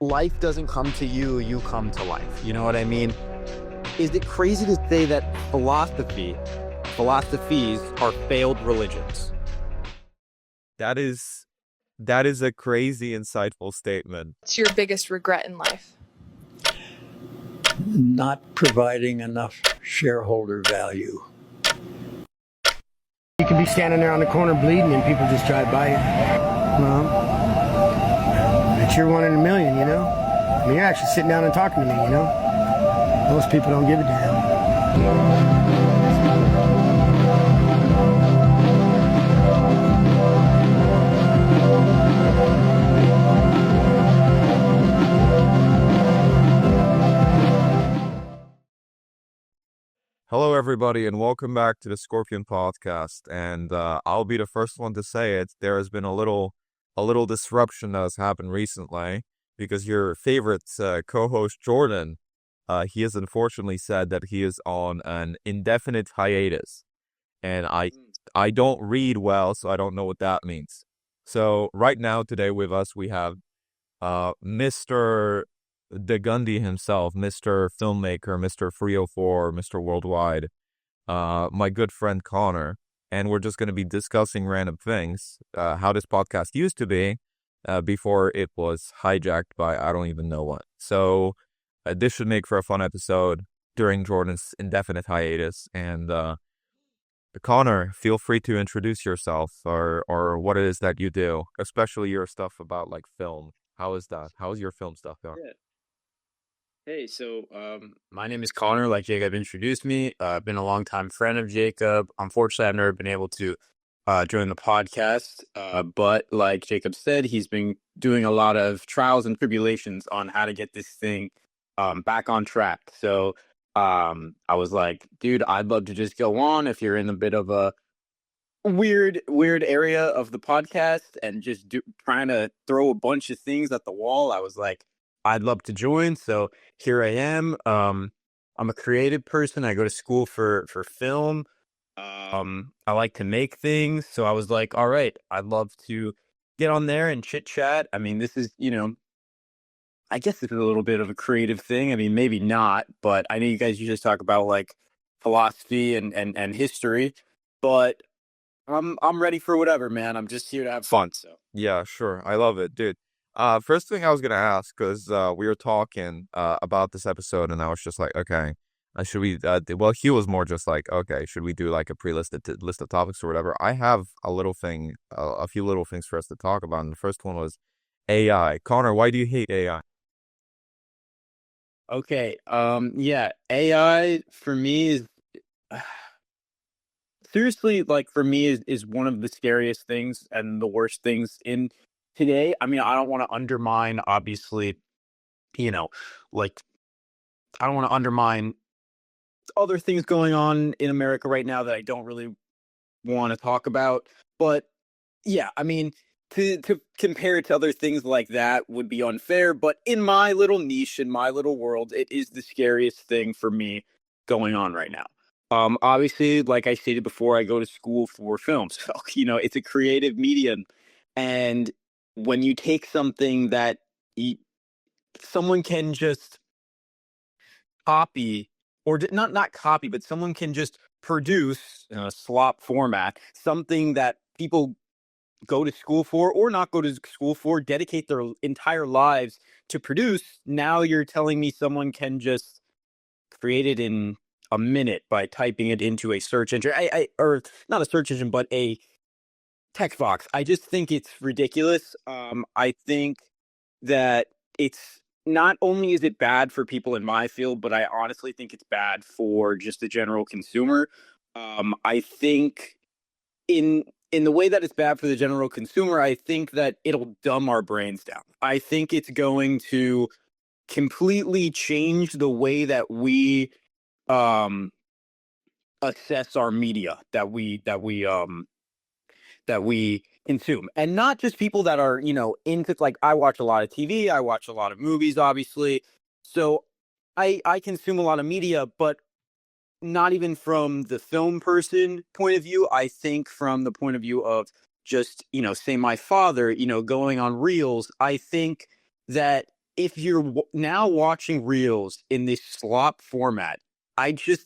life doesn't come to you, you come to life. You know what I mean? Is it crazy to say that philosophies are failed religions? That is a crazy, insightful statement. What's your biggest regret in life? Not providing enough shareholder value. You could be standing there on the corner bleeding and people just drive by you. Well, but you're one in a million, you know? I mean, you're actually sitting down and talking to me, you know? Most people don't give a damn. Hello, everybody, and welcome back to the Scorpion Podcast. And I'll be the first one to say it. There has been a little disruption that has happened recently because your favorite co-host Jordan, he has unfortunately said that he is on an indefinite hiatus, and I don't read well, so I don't know what that means. So right now, today with us, we have Mr. DeGundy himself, Mr. Filmmaker, Mr. 304, Mr. Worldwide, my good friend Connor, and we're just going to be discussing random things, how this podcast used to be before it was hijacked by I don't even know what. So this should make for a fun episode during Jordan's indefinite hiatus. And Connor, feel free to introduce yourself or what it is that you do, especially your stuff about like film. How is that? How is your film stuff going? Yeah. Hey, so my name is Connor, like Jacob introduced me. I've been a longtime friend of Jacob. Unfortunately, I've never been able to join the podcast. But like Jacob said, he's been doing a lot of trials and tribulations on how to get this thing back on track. So I was like, dude, I'd love to just go on if you're in a bit of a weird area of the podcast and just trying to throw a bunch of things at the wall. I was like, I'd love to join. So here I am. I'm a creative person. I go to school for film. I like to make things. So I was like, all right, I'd love to get on there and chit chat. I mean, this is, I guess it's a little bit of a creative thing. I mean, maybe not, but I know you guys usually talk about like philosophy and history, but I'm ready for whatever, man. I'm just here to have fun. So Yeah, sure. I love it, dude. First thing I was gonna ask, because we were talking about this episode, and I was just like, okay, should we? Well, he was more just like, okay, should we do like a pre-listed list of topics or whatever? I have a few little things for us to talk about. And the first one was AI. Connor, why do you hate AI? okay, yeah, AI for me is seriously, like for me is one of the scariest things and the worst things in today. I mean, I don't want to undermine, obviously, like I don't want to undermine other things going on in America right now that I don't really want to talk about. But yeah, I mean, to compare it to other things like that would be unfair. But in my little niche, in my little world, it is the scariest thing for me going on right now. Obviously, like I stated before, I go to school for film. So, it's a creative medium. And when you take something that someone can just copy, or not copy, but someone can just produce in a slop format, something that people go to school for or not go to school for, dedicate their entire lives to produce. Now you're telling me someone can just create it in a minute by typing it into a search engine, or not a search engine, but a text box. I just think it's ridiculous. I think that it's not only is it bad for people in my field, but I honestly think it's bad for just the general consumer. I think in the way that it's bad for the general consumer, I think that it'll dumb our brains down. I think it's going to completely change the way that we assess our media that we consume, and not just people that are into, like, I watch a lot of TV, I watch a lot of movies, obviously, so I consume a lot of media, but not even from the film person point of view. I think from the point of view of just, say my father, going on reels. I think that if you're now watching reels in this slop format,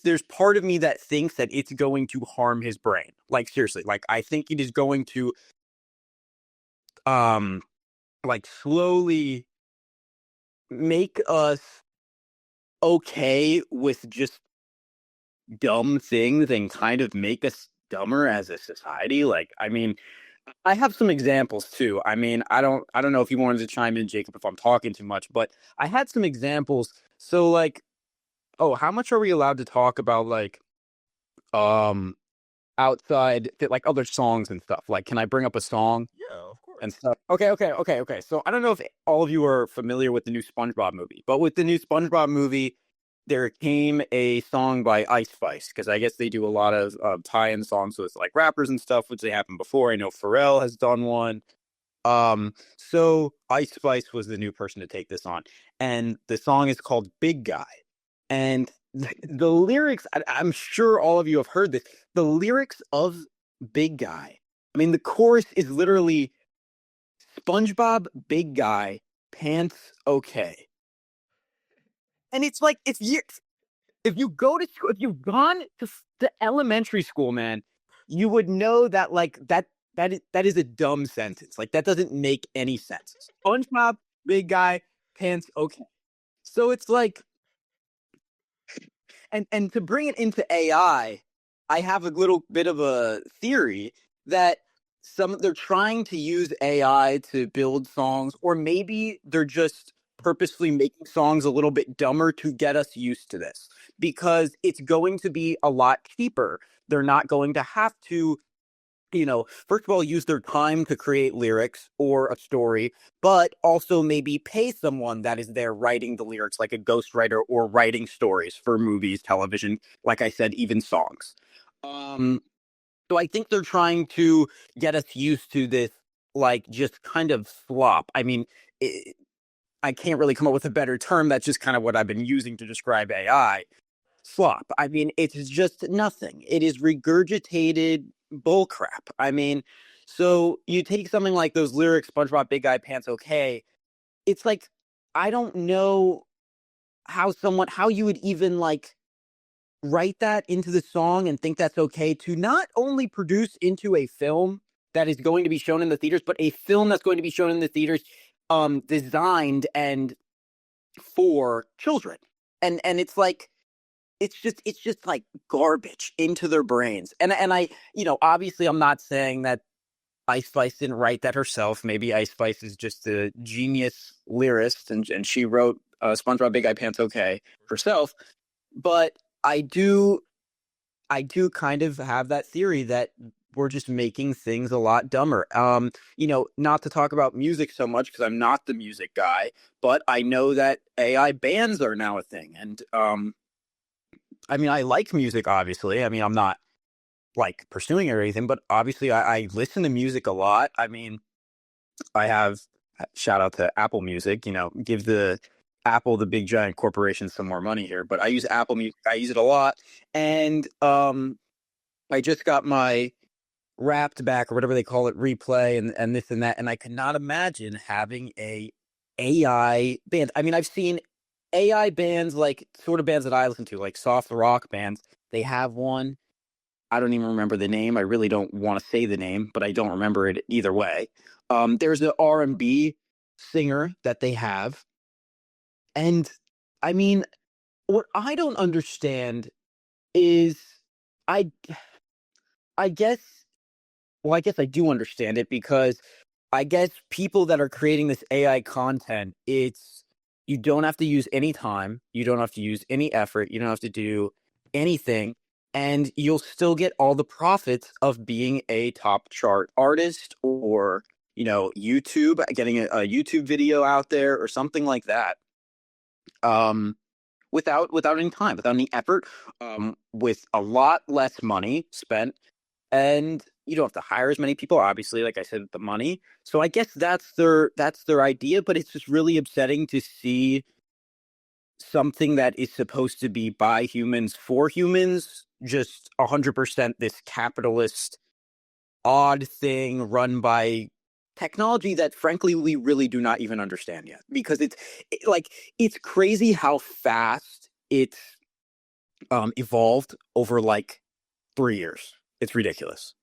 there's part of me that thinks that it's going to harm his brain. Like, seriously, like, I think it is going to, like, slowly make us okay with just dumb things and kind of make us dumber as a society. Like, I mean, I have some examples too. I mean, I don't know if you wanted to chime in, Jacob, if I'm talking too much, but I had some examples. So, like, oh, how much are we allowed to talk about, like, um outside like other songs and stuff? Like, can I bring up a song Yeah, of course. and stuff? Okay. So I don't know if all of you are familiar with the new SpongeBob movie, but with the new SpongeBob movie, there came a song by Ice Spice, because I guess they do a lot of tie-in songs with like rappers and stuff, which they happened before. I know Pharrell has done one. So Ice Spice was the new person to take this on, and the song is called Big Guy. And the lyrics, I'm sure all of you have heard this. The lyrics of Big Guy, I mean, the chorus is literally SpongeBob, Big Guy, pants okay. And it's like, if you go to school, if you've gone to elementary school, man, you would know that, like, that is a dumb sentence. Like, that doesn't make any sense. SpongeBob, Big Guy, pants okay. So it's like, and to bring it into AI, I have a little bit of a theory that they're trying to use AI to build songs, or maybe they're just purposefully making songs a little bit dumber to get us used to this, because it's going to be a lot cheaper. They're not going to have to, first of all, use their time to create lyrics or a story, but also maybe pay someone that is there writing the lyrics, like a ghostwriter, or writing stories for movies, television, like I said, even songs. So I think they're trying to get us used to this, like, just kind of slop. I mean, I can't really come up with a better term. That's just kind of what I've been using to describe AI. Slop. I mean, it's just nothing. It is regurgitated bullcrap. I mean, so you take something like those lyrics, SpongeBob, Big Guy, Pants okay. It's like, I don't know how you would even, like, write that into the song and think that's okay to not only produce into a film that is going to be shown in the theaters, but a film that's going to be shown in the theaters, designed and for children. And it's like, it's just like garbage into their brains. And I, obviously I'm not saying that Ice Spice didn't write that herself. Maybe Ice Spice is just a genius lyricist, and she wrote SpongeBob, Big Guy, Pants okay herself. But I do kind of have that theory that we're just making things a lot dumber. Not to talk about music so much, because I'm not the music guy, but I know that AI bands are now a thing. And I mean, I like music, obviously. I mean, I'm not, like, pursuing it or anything, but obviously I listen to music a lot. I mean, I have, shout out to Apple Music, give the Apple, the big giant corporation, some more money here, but I use Apple Music. I use it a lot. And I just got my Wrapped back, or whatever they call it, replay, and this and that, and I could not imagine having a AI band. I mean, I've seen AI bands, like, sort of bands that I listen to, like soft rock bands. They have one. I don't even remember the name. I really don't want to say the name, but I don't remember it either way. There's an R&B singer that they have. And I mean, what I don't understand is, I I guess I guess I do understand it, because I guess people that are creating this AI content, you don't have to use any time, you don't have to use any effort, you don't have to do anything, and you'll still get all the profits of being a top chart artist, or, YouTube, getting a YouTube video out there or something like that. Without any time, without any effort, with a lot less money spent, and you don't have to hire as many people, obviously, like I said, the money. So I guess that's their idea, but it's just really upsetting to see something that is supposed to be by humans for humans just 100% this capitalist odd thing run by technology that frankly we really do not even understand yet, because it's crazy how fast it's evolved over like 3 years. It's ridiculous.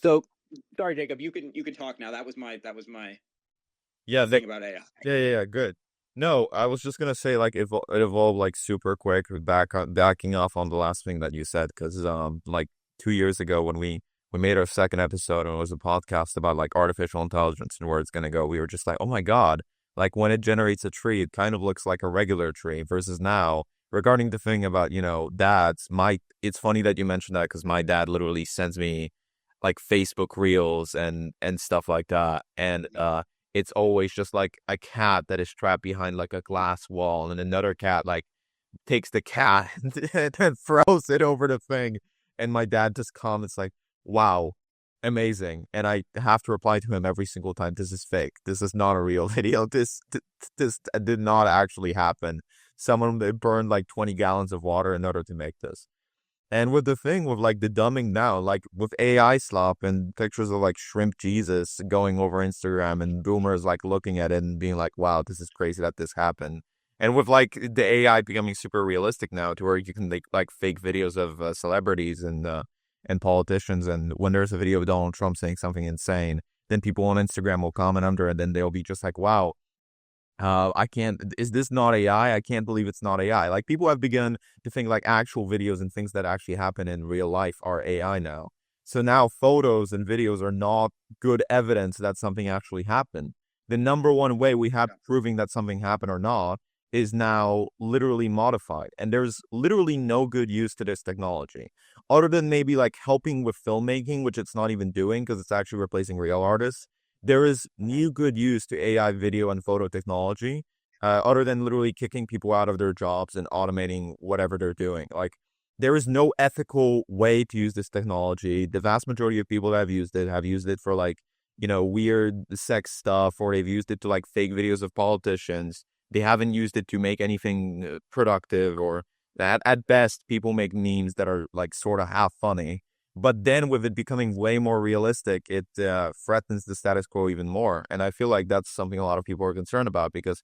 So sorry, Jacob, you can talk now. That was my Yeah, thing about AI. yeah, good. No, I was just gonna say like it evolved like super quick. Backing off on the last thing that you said, because like 2 years ago when we made our second episode and it was a podcast about like artificial intelligence and where it's gonna go, we were just like, oh my God, like when it generates a tree, it kind of looks like a regular tree. Versus now, regarding the thing about dads, it's funny that you mentioned that because my dad literally sends me like Facebook reels and stuff like that, and it's always just like a cat that is trapped behind like a glass wall, and another cat like takes the cat and then throws it over the thing. And my dad just comments like, wow, amazing. And I have to reply to him every single time, this is fake. This is not a real video. This did not actually happen. Someone they burned like 20 gallons of water in order to make this. And with the thing with like the dumbing down, like with AI slop and pictures of like shrimp Jesus going over Instagram and boomers like looking at it and being like, wow, this is crazy that this happened. And with like the AI becoming super realistic now to where you can make like fake videos of celebrities and politicians. And when there's a video of Donald Trump saying something insane, then people on Instagram will comment under and then they'll be just like, wow, I can't, is this not AI? I can't believe it's not AI. Like people have begun to think like actual videos and things that actually happen in real life are AI now. So now photos and videos are not good evidence that something actually happened. The number one way we have proving that something happened or not is now literally modified. And there's literally no good use to this technology other than maybe like helping with filmmaking, which it's not even doing because it's actually replacing real artists. There is new good use to AI video and photo technology, other than literally kicking people out of their jobs and automating whatever they're doing. Like, there is no ethical way to use this technology. The vast majority of people that have used it for like, weird sex stuff, or they've used it to like fake videos of politicians. They haven't used it to make anything productive, or that at best, people make memes that are like sort of half funny. But then with it becoming way more realistic, it threatens the status quo even more. And I feel like that's something a lot of people are concerned about, because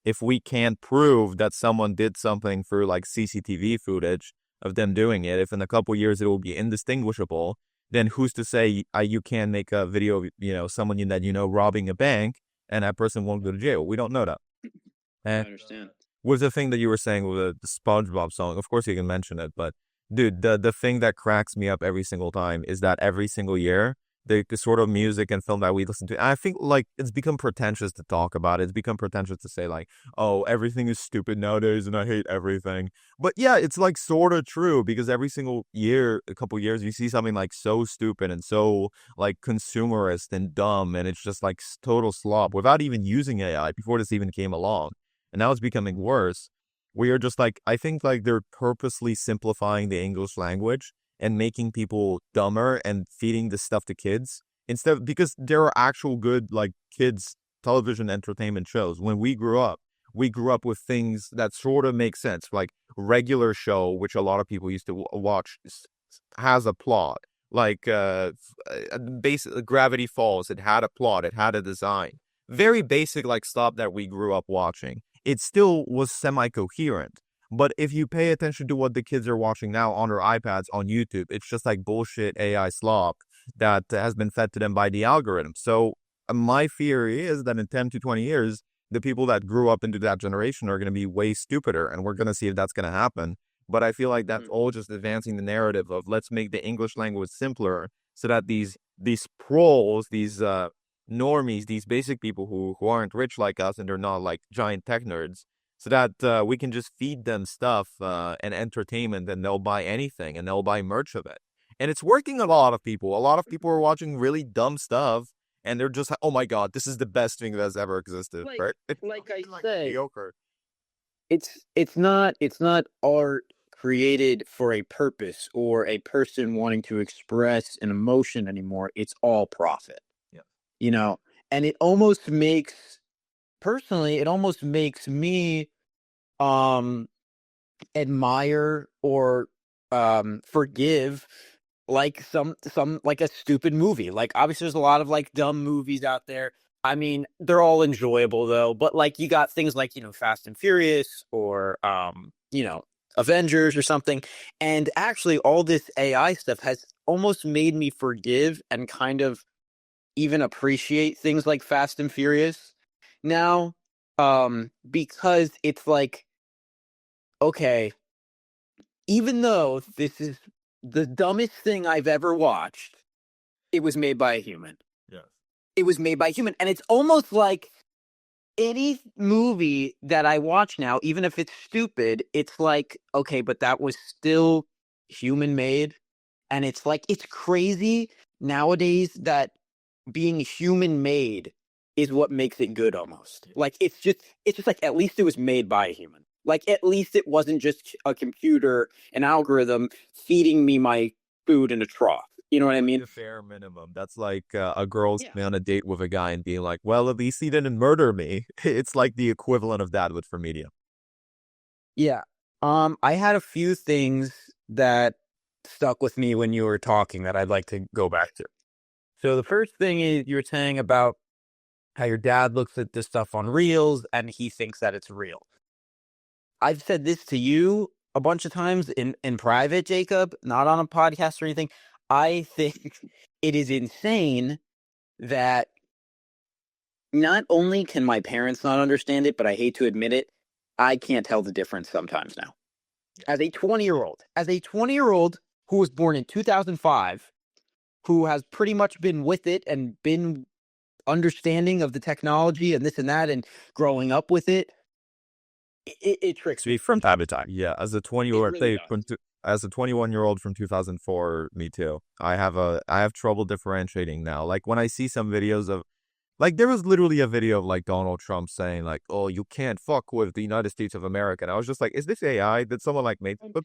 if we can't prove that someone did something through like CCTV footage of them doing it, if in a couple years it will be indistinguishable, then who's to say you can make a video of, someone that robbing a bank and that person won't go to jail? We don't know that. And I understand. with the thing that you were saying with the SpongeBob song, of course you can mention it, but dude, the thing that cracks me up every single time is that every single year, the sort of music and film that we listen to, I think like it's become pretentious to talk about it. It's become pretentious to say like, oh, everything is stupid nowadays and I hate everything. But yeah, it's like sort of true, because every single year, a couple years, you see something like so stupid and so like consumerist and dumb, and it's just like total slop without even using AI before this even came along. And now it's becoming worse. We are just like, I think like they're purposely simplifying the English language and making people dumber and feeding this stuff to kids instead, because there are actual good like kids television entertainment shows. When we grew up with things that sort of make sense, like Regular Show, which a lot of people used to watch, has a plot. Like basic Gravity Falls, it had a plot, it had a design. Very basic like stuff that we grew up watching. It still was semi-coherent. But if you pay attention to what the kids are watching now on their iPads on YouTube, it's just like bullshit AI slop that has been fed to them by the algorithm. So my theory is that in 10 to 20 years, the people that grew up into that generation are going to be way stupider, and we're going to see if that's going to happen. But I feel like that's all just advancing the narrative of let's make the English language simpler so that these pros, these normies, these basic people who aren't rich like us and they're not like giant tech nerds, so that we can just feed them stuff and entertainment, and they'll buy anything and they'll buy merch of it. And it's working a lot of people. A lot of people are watching really dumb stuff and they're just like, oh my God, this is the best thing that's ever existed, right? Like I say, Mediocre. it's not art created for a purpose or a person wanting to express an emotion anymore. It's all profit. Yeah. And it almost makes me admire or forgive like some like a stupid movie. Like obviously there's a lot of like dumb movies out there. I mean, they're all enjoyable though, but like you got things like, Fast and Furious or Avengers or something. And actually all this AI stuff has almost made me forgive and kind of even appreciate things like Fast and Furious now. Because it's like, okay, even though this is the dumbest thing I've ever watched, it was made by a human. Yes. It was made by a human. And it's almost like any movie that I watch now, even if it's stupid, it's like, okay, but that was still human made. And it's like, it's crazy nowadays that being human made is what makes it good almost. Like, it's just like, at least it was made by a human. Like, at least it wasn't just a computer, an algorithm feeding me my food in a trough. You know what I mean? The bare minimum. That's like a girl's Yeah. going on a date with a guy and being like, well, at least he didn't murder me. It's like the equivalent of that with for media. Yeah. I had a few things that stuck with me when you were talking that I'd like to go back to. So the first thing is you were saying about how your dad looks at this stuff on Reels and he thinks that it's real. I've said this to you a bunch of times in private, Jacob, not on a podcast or anything. I think it is insane that not only can my parents not understand it, but I hate to admit it, I can't tell the difference sometimes now. As a 20-year-old who was born in 2005, who has pretty much been with it and been understanding of the technology and this and that and growing up with it, it tricks me from time to time. Yeah, as a 20 It or really say as a 21-year-old from 2004, me too. I have trouble differentiating now. Like when I see some videos of like there was literally a video of like Donald Trump saying like, "Oh, you can't fuck with the United States of America." And I was just like, "Is this AI? Did someone like make?" But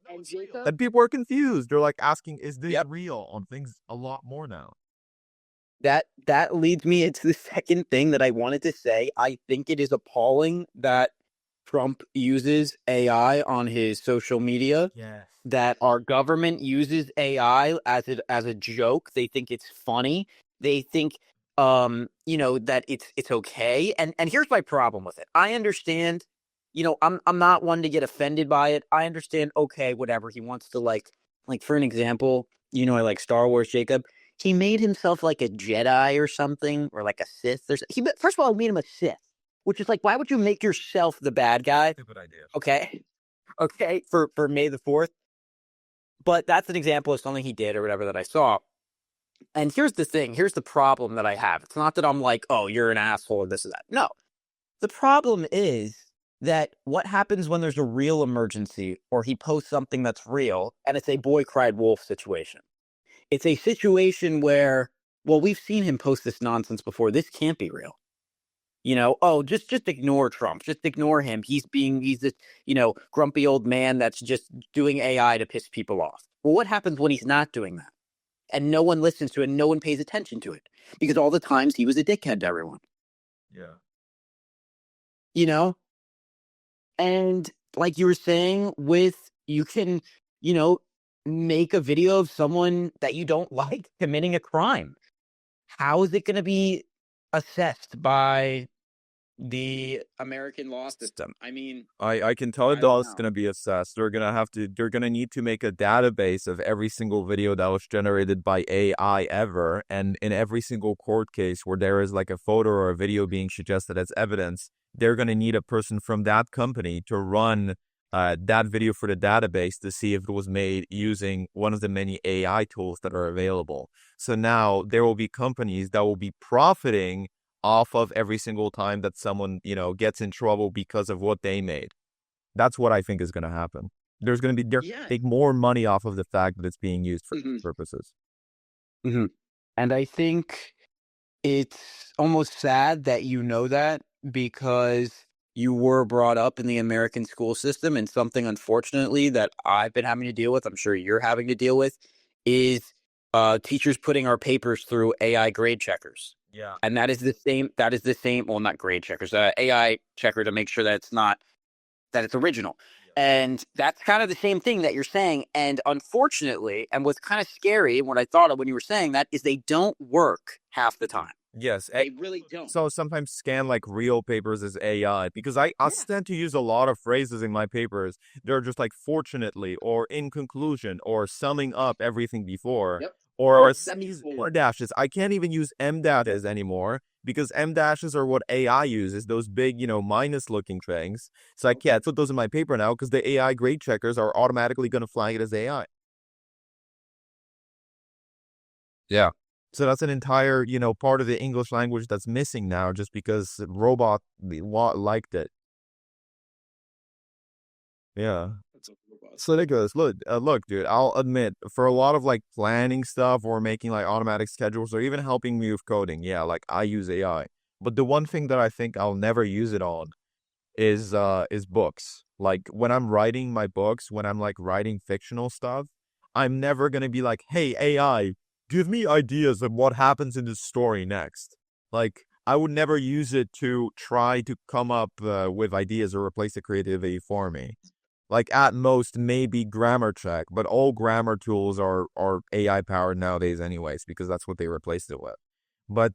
and people are confused. They're like asking, "Is this Yep. real?" on things a lot more now. That leads me into the second thing that I wanted to say. I think it is appalling that Trump uses AI on his social media, Yes. that our government uses AI as a joke. They think it's funny. They think that it's okay. And here's my problem with it. I understand, I'm not one to get offended by it. I understand, okay, whatever. He wants to like for an example, I like Star Wars, Jacob. He made himself like a Jedi or something, or like a Sith. First of all, he made him a Sith, which is like, why would you make yourself the bad guy? Stupid idea. Okay, for May the 4th. But that's an example of something he did or whatever that I saw. And here's the thing. Here's the problem that I have. It's not that I'm like, oh, you're an asshole or this or that. No. The problem is that what happens when there's a real emergency or he posts something that's real and it's a boy cried wolf situation. It's a situation where, well, we've seen him post this nonsense before. This can't be real. Oh, just ignore Trump. Just ignore him. He's this, grumpy old man that's just doing AI to piss people off. Well, what happens when he's not doing that? And no one listens to it, and no one pays attention to it. Because all the times he was a dickhead to everyone. Yeah. And like you were saying, you can, make a video of someone that you don't like committing a crime. How is it going to be assessed by the American law system? I mean, I can tell I it don't it's know. going to be assessed. They're going to need to make a database of every single video that was generated by AI ever. And in every single court case where there is like a photo or a video being suggested as evidence, they're going to need a person from that company to run that video for the database to see if it was made using one of the many AI tools that are available. So now there will be companies that will be profiting off of every single time that someone, gets in trouble because of what they made. That's what I think is going to happen. There's going to be make more money off of the fact that it's being used for purposes. Mm-hmm. And I think it's almost sad that you know that because you were brought up in the American school system, and something, unfortunately, that I've been having to deal with, I'm sure you're having to deal with, is teachers putting our papers through AI grade checkers. Yeah. And that is the same, well, not grade checkers, AI checker to make sure that it's original. And that's kind of the same thing that you're saying. And unfortunately, and what's kind of scary, and what I thought of when you were saying that, is they don't work half the time. Yes. They really don't. So sometimes scan like real papers as AI because I Yeah. tend to use a lot of phrases in my papers. They're just like fortunately or in conclusion or summing up everything before Yep. or That means semi dashes. I can't even use M dashes anymore because M dashes are what AI uses, those big, minus looking things. So I can't put those in my paper now because the AI grade checkers are automatically going to flag it as AI. Yeah. So that's an entire, part of the English language that's missing now just because robot liked it. Yeah. So ridiculous. Look, dude, I'll admit for a lot of like planning stuff or making like automatic schedules or even helping me with coding, yeah, like I use AI. But the one thing that I think I'll never use it on is books. Like when I'm writing my books, when I'm like writing fictional stuff, I'm never gonna be like, hey, AI, give me ideas of what happens in this story next. Like I would never use it to try to come up with ideas or replace the creativity for me. Like at most maybe grammar check, but all grammar tools are AI powered nowadays anyways because that's what they replaced it with. But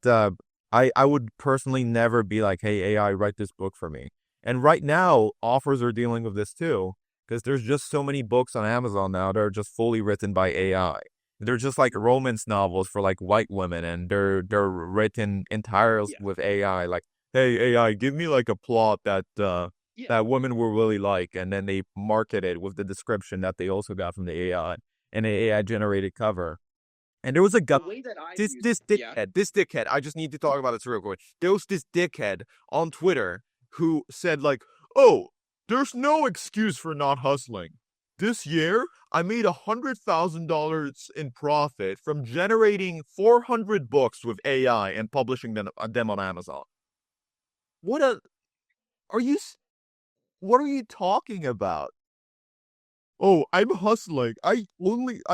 I would personally never be like, hey AI, write this book for me. And right now, authors are dealing with this too because there's just so many books on Amazon now that are just fully written by AI. They're just like romance novels for like white women, and they're written entirely Yeah. with AI. Like, hey AI, give me like a plot that Yeah. that women will really like, and then they market it with the description that they also got from the AI and an AI generated cover. And there was a guy, The way that I this use this yeah. dickhead, this dickhead. I just need to talk about this real quick. There was this dickhead on Twitter who said like, "Oh, there's no excuse for not hustling. This year, I made $100,000 in profit from generating 400 books with AI and publishing them on Amazon." What a are you? What are you talking about? Oh, I'm hustling. I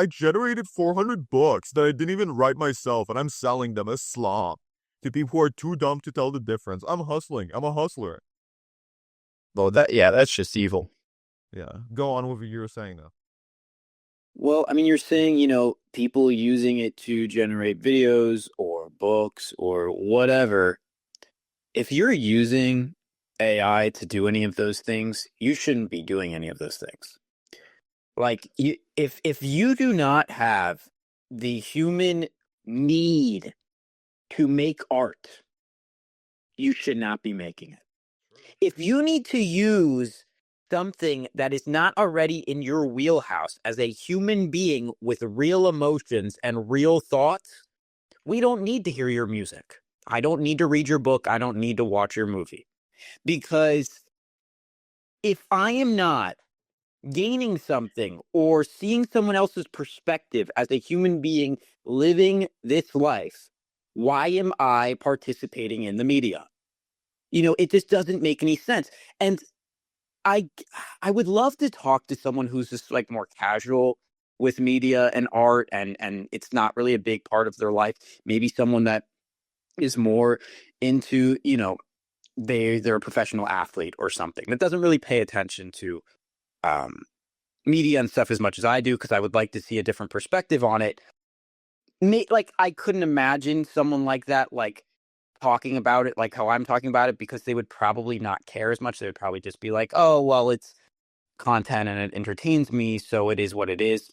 generated 400 books that I didn't even write myself, and I'm selling them as slop to people who are too dumb to tell the difference. I'm hustling. I'm a hustler. Well, that's just evil. Yeah. Go on with what you were saying though. Well, I mean, you're saying, people using it to generate videos or books or whatever. If you're using AI to do any of those things, you shouldn't be doing any of those things. Like, if you do not have the human need to make art, you should not be making it. If you need to use something that is not already in your wheelhouse as a human being with real emotions and real thoughts, we don't need to hear your music. I don't need to read your book. I don't need to watch your movie. Because if I am not gaining something or seeing someone else's perspective as a human being living this life, why am I participating in the media? It just doesn't make any sense. And I I would love to talk to someone who's just like more casual with media and art, and it's not really a big part of their life. Maybe someone that is more into, they're a professional athlete or something that doesn't really pay attention to um media and stuff as much as I do, because I would like to see a different perspective on it. Like I couldn't imagine someone like that like talking about it like how I'm talking about it, because they would probably not care as much. They would probably just be like, "Oh, well, it's content and it entertains me, so it is what it is."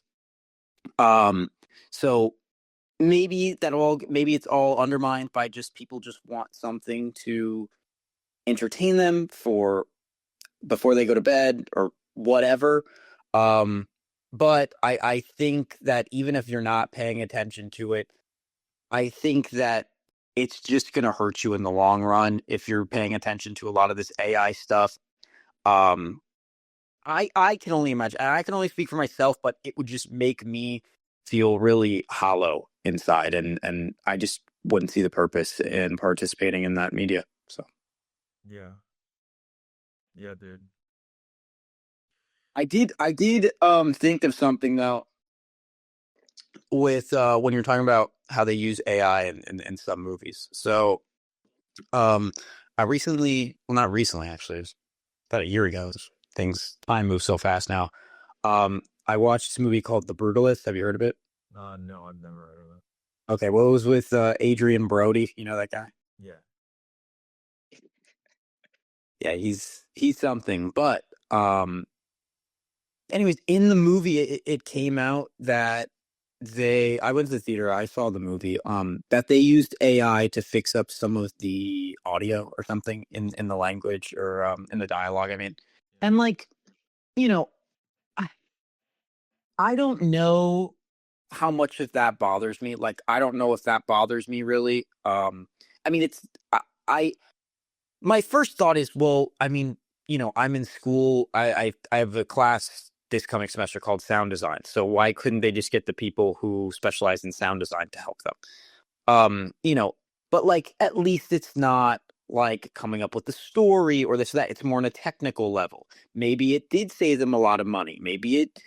Um, so maybe it's all undermined by just people just want something to entertain them for before they go to bed or whatever. Um, but I think that even if you're not paying attention to it, I think that it's just going to hurt you in the long run if you're paying attention to a lot of this AI stuff. Um, I can only imagine, and I can only speak for myself, but it would just make me feel really hollow inside, and I just wouldn't see the purpose in participating in that media. So Yeah. Yeah, dude. I did think of something though with when you're talking about how they use AI in some movies. So um I recently, well, not recently actually, it was about a year ago, Time moves so fast now. I watched this movie called The Brutalist. Have you heard of it? No, I've never heard of it. Okay, well, it was with Adrian Brody. You know that guy? Yeah. Yeah, he's something. But anyways, in the movie, it came out that I went to the theater, I saw the movie, that they used AI to fix up some of the audio or something in the language or in the dialogue, I mean. And like, you know, I, I don't know how much of that bothers me. Like, I don't know if that bothers me really. I mean, I my first thought is, well, I mean, I'm in school. I have a class this coming semester called sound design. So why couldn't they just get the people who specialize in sound design to help them? You know, but like at least it's not like coming up with the story or this or that. It's more on a technical level. Maybe it did save them a lot of money. Maybe it,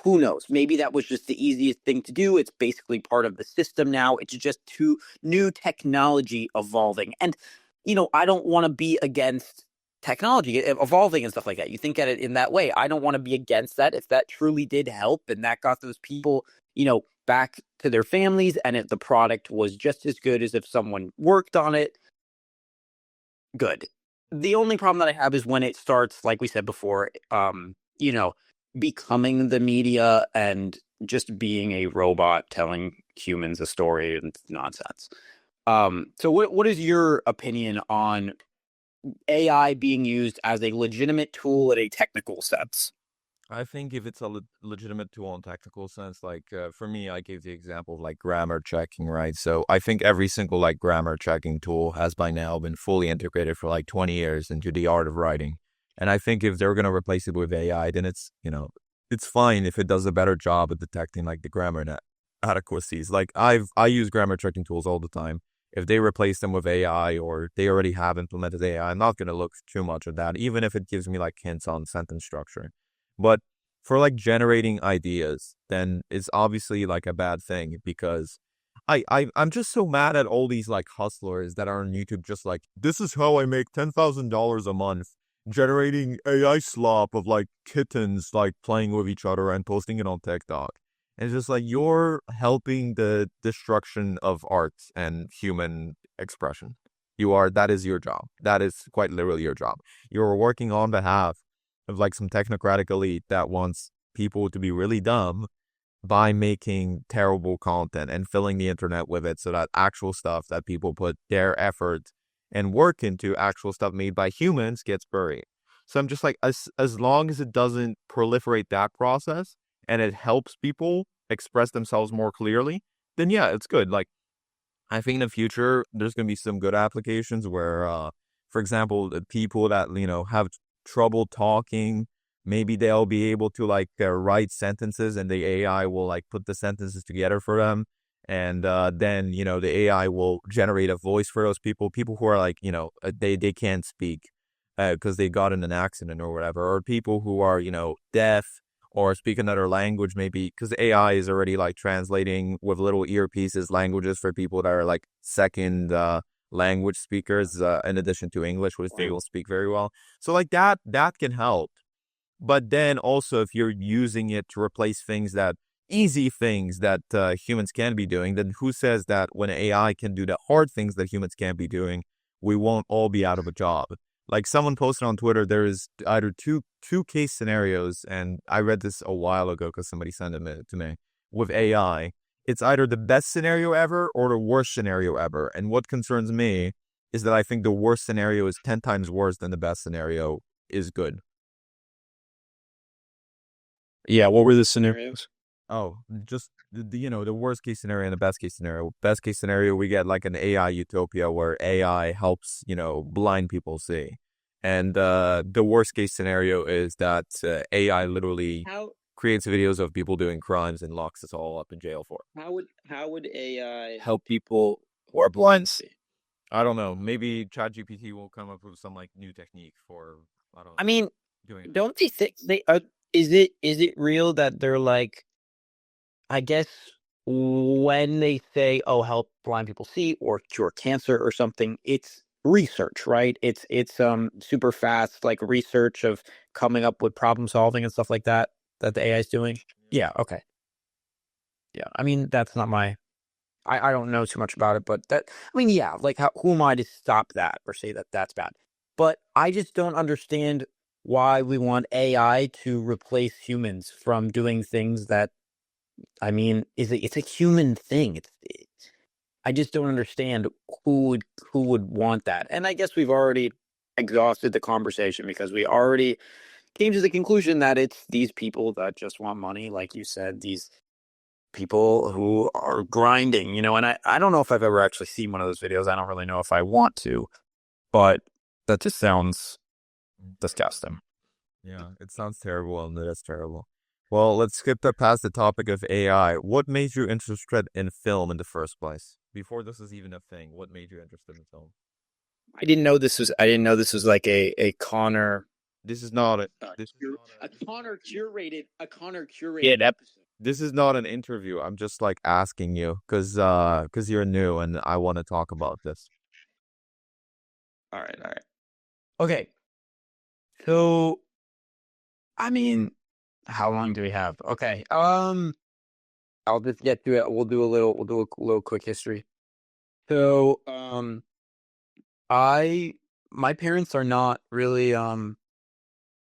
who knows? Maybe that was just the easiest thing to do. It's basically part of the system now. It's just too new technology evolving. And, I don't want to be against technology evolving and stuff like that. You think at it in that way. I don't want to be against that if that truly did help and that got those people, back to their families and if the product was just as good as if someone worked on it. Good. The only problem that I have is when it starts, like we said before, you know, becoming the media and just being a robot telling humans a story and nonsense. So what is your opinion on AI being used as a legitimate tool in a technical sense? I think if it's a legitimate tool in technical sense, like for me, I gave the example of like grammar checking, right? So I think every single like grammar checking tool has by now been fully integrated for like 20 years into the art of writing. And I think if they're going to replace it with AI, then it's fine if it does a better job at detecting like the grammar inadequacies. Like I use grammar checking tools all the time. If they replace them with AI or they already have implemented AI, I'm not going to look too much at that, even if it gives me like hints on sentence structure. But for like generating ideas, then it's obviously like a bad thing because I'm just so mad at all these like hustlers that are on YouTube just like, this is how I make $10,000 a month generating AI slop of like kittens like playing with each other and posting it on TikTok. And it's just like you're helping the destruction of art and human expression. That is your job. That is quite literally your job. You're working on behalf of like some technocratic elite that wants people to be really dumb by making terrible content and filling the internet with it so that actual stuff that people put their effort and work into, actual stuff made by humans, gets buried. So I'm just like, as long as it doesn't proliferate that process and it helps people express themselves more clearly, then yeah, it's good. Like, I think in the future, there's going to be some good applications where, for example, the people that, have trouble talking, maybe they'll be able to like write sentences and the AI will like put the sentences together for them. And then, the AI will generate a voice for those people who are like, they can't speak because they got in an accident or whatever, or people who are, deaf or speak another language, maybe because AI is already like translating with little earpieces languages for people that are like second language speakers in addition to English, which they will speak very well. So like that can help. But then also if you're using it to replace easy things that humans can be doing, then who says that when AI can do the hard things that humans can't be doing, we won't all be out of a job? Like someone posted on Twitter, there is either two case scenarios, and I read this a while ago because somebody sent it to me, with AI. It's either the best scenario ever or the worst scenario ever. And what concerns me is that I think the worst scenario is 10 times worse than the best scenario is good. Yeah, what were the scenarios? Oh, just the worst case scenario and the best case scenario. Best case scenario, we get like an AI utopia where AI helps, blind people see. And the worst case scenario is that AI literally How creates videos of people doing crimes and locks us all up in jail for it. how would AI Help people who are blind see. I don't know. Maybe ChatGPT will come up with some like new technique for, I don't I know, mean, doing it. don't you think they are? Is it real that they're like? I guess when they say, "Oh, help blind people see" or cure cancer or something, it's research, right? It's super fast, like research of coming up with problem solving and stuff like that that the AI is doing. Yeah, okay. Yeah. I mean, that's not my I don't know too much about it, but that I mean, yeah, like who am I to stop that or say that that's bad? But I just don't understand why we want AI to replace humans from doing things that I mean, it's a human thing. I just don't understand who would who would want that. And I guess we've already exhausted the conversation because we already came to the conclusion that it's these people that just want money, like you said, these people who are grinding, and I don't know if I've ever actually seen one of those videos. I don't really know if I want to, but that just sounds disgusting. Yeah, it sounds terrible and it is terrible. Well, let's skip past the topic of AI. What made you interested in film in the first place? Before this is even a thing, what made you interested in film? I didn't know this was like a Connor This is not a this a Connor curated episode. this is not an interview. I'm just like asking you because you're new and I want to talk about this. All right, all right. Okay. So, I mean, how long do we have? Okay. I'll just get to it. We'll do a little quick history. So, I my parents are not really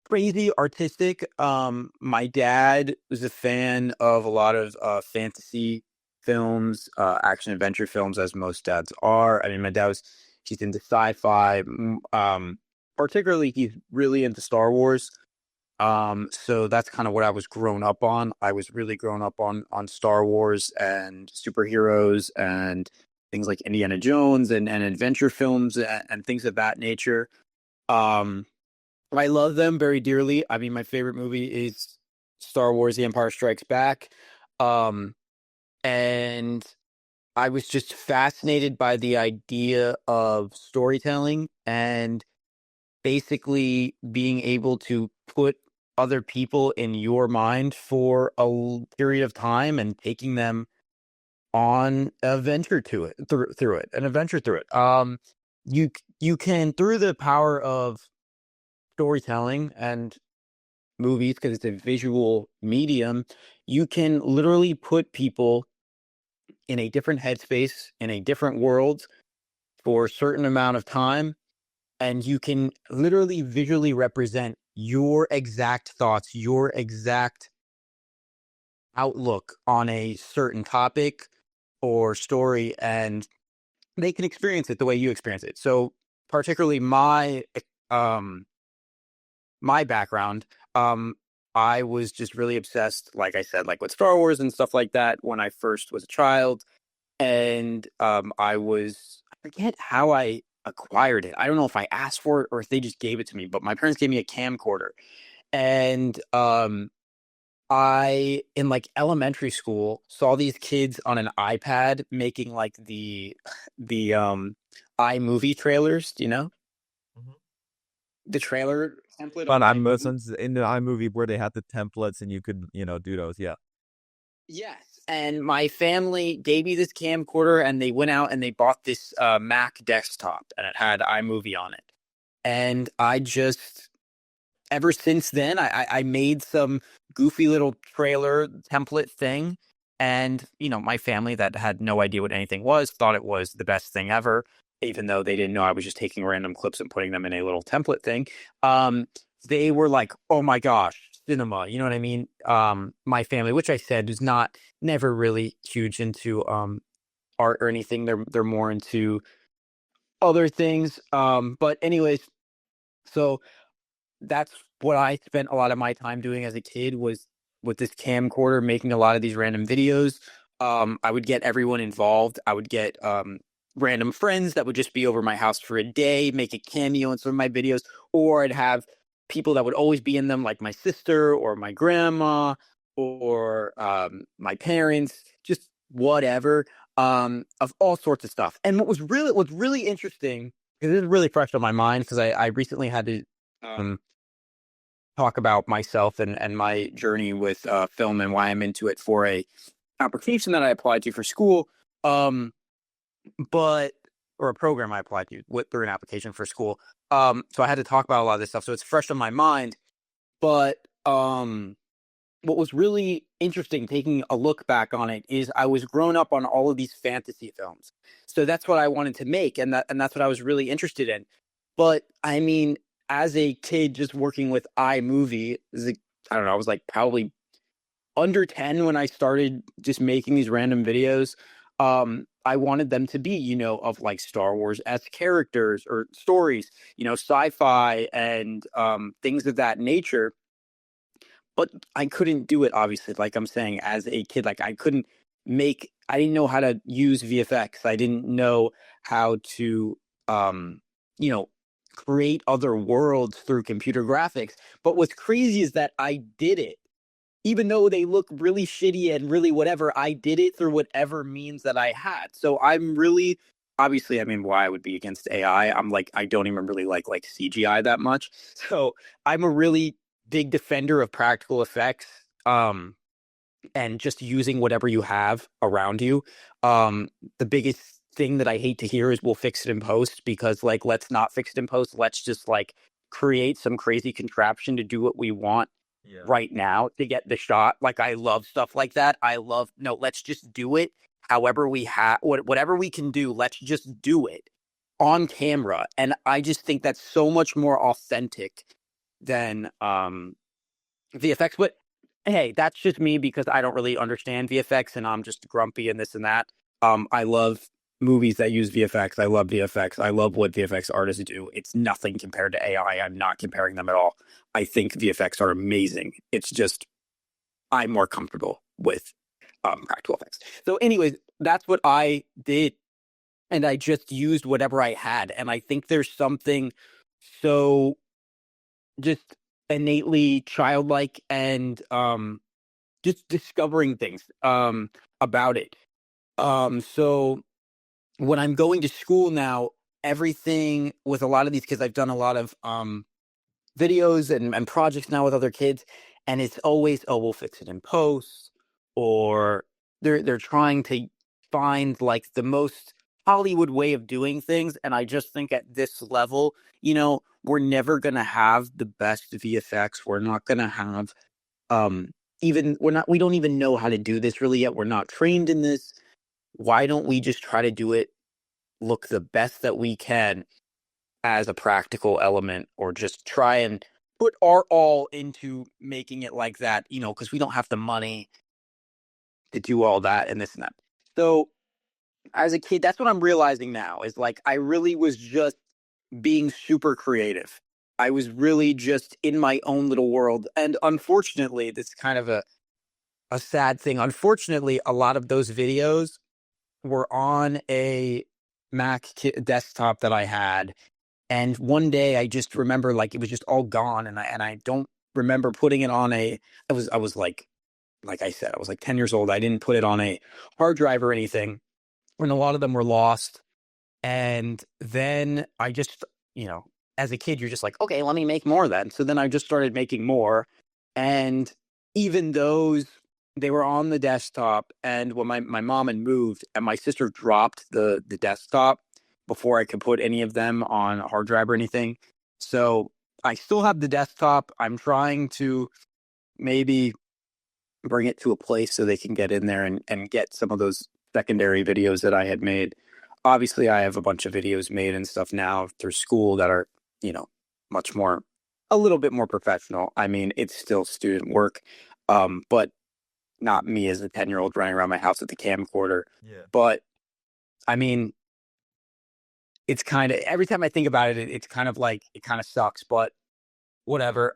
crazy artistic. My dad was a fan of a lot of fantasy films, action adventure films, as most dads are. I mean, my dad was he's into sci-fi. Particularly, he's really into Star Wars. So that's kind of what I was grown up on. I was really grown up on Star Wars and superheroes and things like Indiana Jones and adventure films and things of that nature. Um, I love them very dearly. I mean, my favorite movie is Star Wars: The Empire Strikes Back. Um, and I was just fascinated by the idea of storytelling and basically being able to put other people in your mind for a period of time and taking them on an adventure through it. You can, through the power of storytelling and movies, because it's a visual medium, you can literally put people in a different headspace, in a different world for a certain amount of time, and you can literally visually represent your exact thoughts, your exact outlook on a certain topic or story, and they can experience it the way you experience it. So, particularly um my background, I was just really obsessed, like I said, like with Star Wars and stuff like that when I first was a child. And I forget how I acquired it. I don't know if I asked for it or if they just gave it to me, but my parents gave me a camcorder. And I in like elementary school saw these kids on an iPad making like the iMovie trailers, Mhm. the trailer template But on I'm iMovie. in the iMovie where they had the templates and you could, do those. Yeah. Yes, and my family gave me this camcorder, and they went out and they bought this Mac desktop, and it had iMovie on it. And I just, ever since then, I made some goofy little trailer template thing, and my family that had no idea what anything was thought it was the best thing ever, even though they didn't know I was just taking random clips and putting them in a little template thing. Um, they were like, "Oh my gosh, cinema!" You know what I mean? My family, which I said is not never really huge into art or anything. They're more into other things. But anyways, so that's what I spent a lot of my time doing as a kid was with this camcorder, making a lot of these random videos. I would get everyone involved. I would get random friends that would just be over my house for a day, make a cameo in some of my videos, or I'd have people that would always be in them, like my sister or my grandma or my parents, just whatever, of all sorts of stuff. And what's really interesting, because this is really fresh on my mind, because I recently had to talk about myself and my journey with film and why I'm into it for a application that I applied to for school. But or a program I applied to through an application for school. So I had to talk about a lot of this stuff. So it's fresh on my mind. But what was really interesting taking a look back on it is I was grown up on all of these fantasy films. So that's what I wanted to make, and that's what I was really interested in. But I mean, as a kid just working with iMovie, I don't know, I was like probably under 10 when I started just making these random videos. I wanted them to be, of like Star Wars as characters or stories, sci-fi and things of that nature. But I couldn't do it, obviously, like I'm saying, as a kid. Like I didn't know how to use VFX. I didn't know how to, you know, create other worlds through computer graphics. But what's crazy is that I did it. Even though they look really shitty and really whatever, I did it through whatever means that I had. So I'm really, obviously, I mean, why I would be against AI. I'm like, I don't even really like CGI that much. So I'm a really big defender of practical effects. And just using whatever you have around you. The biggest thing that I hate to hear is we'll fix it in post, because like, let's not fix it in post. Let's just like create some crazy contraption to do what we want right now to get the shot. Like, I love stuff like that. No, let's just do it however we have, whatever we can do. Let's just do it on camera. And I just think that's so much more authentic than VFX. But hey, that's just me because I don't really understand VFX and I'm just grumpy and this and that. I love movies that use VFX. I love VFX. I love what VFX artists do. It's nothing compared to AI. I'm not comparing them at all. I think VFX are amazing. It's just I'm more comfortable with practical effects. So anyways, that's what I did. And I just used whatever I had. And I think there's something so just innately childlike and just discovering things about it. So when I'm going to school now, everything with a lot of these kids, I've done a lot of videos and projects now with other kids, and it's always, oh, we'll fix it in post, or they're trying to find like the most Hollywood way of doing things. And I just think at this level, we're never gonna have the best VFX. We're not gonna have we don't even know how to do this really yet. We're not trained in this. Why don't we just try to do it look the best that we can as a practical element, or just try and put our all into making it like that, because we don't have the money to do all that and this and that. So as a kid, that's what I'm realizing now, is like I really was just being super creative. I was really just in my own little world. And unfortunately, this is kind of a sad thing. Unfortunately, a lot of those videos were on a desktop that I had. And one day I just remember like it was just all gone. And I don't remember putting it on I was like I said, I was like 10 years old. I didn't put it on a hard drive or anything. And a lot of them were lost. And then I just, as a kid, you're just like, okay, let me make more then. So then I just started making more. And even those, they were on the desktop. And when my mom had moved and my sister dropped the desktop before I could put any of them on a hard drive or anything. So I still have the desktop. I'm trying to maybe bring it to a place so they can get in there and get some of those secondary videos that I had made. Obviously, I have a bunch of videos made and stuff now through school that are, a little bit more professional. I mean, it's still student work, but not me as a 10-year-old running around my house with the camcorder. Yeah. But I mean, it's kind of, every time I think about it, it's kind of like, it kind of sucks, but whatever.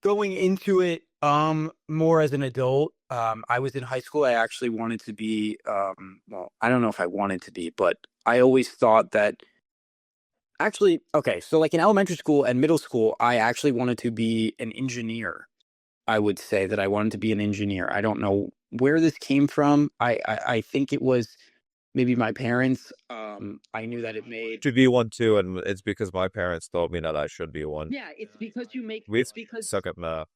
Going into it, more as an adult, I was in high school. I actually wanted to be, well, I don't know if I wanted to be, but I always thought that actually, okay, so like in elementary school and middle school, I actually wanted to be an engineer. I would say that I wanted to be an engineer. I don't know where this came from. I think it was maybe my parents. I knew that it made. To be one too, and it's because my parents told me that I should be one. Yeah, it's because We it's because suck at math.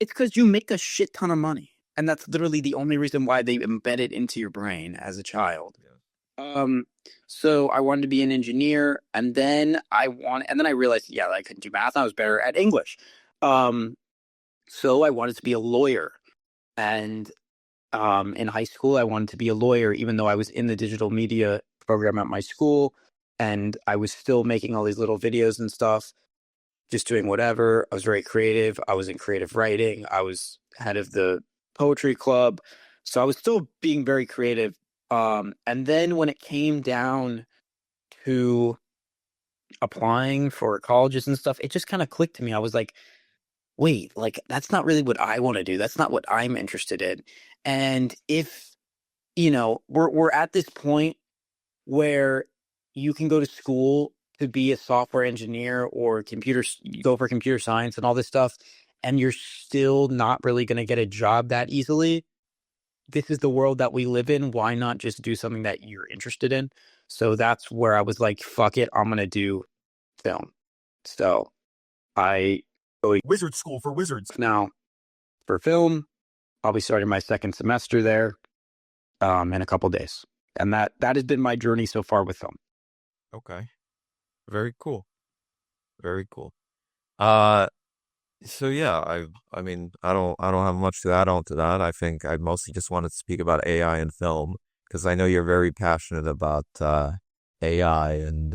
it's because you make a shit ton of money. And that's literally the only reason why they embed it into your brain as a child. Yeah. Um, so I wanted to be an engineer, and then I realized, yeah, that I couldn't do math. I was better at English. Um, so I wanted to be a lawyer, and in high school, I wanted to be a lawyer, even though I was in the digital media program at my school, and I was still making all these little videos and stuff, just doing whatever. I was very creative. I was in creative writing. I was head of the poetry club, so I was still being very creative. And then when it came down to applying for colleges and stuff, it just kind of clicked to me. I was like, wait, like that's not really what I want to do. That's not what I'm interested in. And if, we're at this point where you can go to school to be a software engineer or go for computer science and all this stuff, and you're still not really going to get a job that easily. This is the world that we live in. Why not just do something that you're interested in? So that's where I was like, fuck it, I'm going to do film. So I go Wizard school for wizards. now for film. I'll be starting my second semester there in a couple days. And that has been my journey so far with film. Okay. Very cool. Very cool. Uh, so yeah, I mean, I don't have much to add on to that. I think I mostly just wanted to speak about AI and film because I know you're very passionate about AI and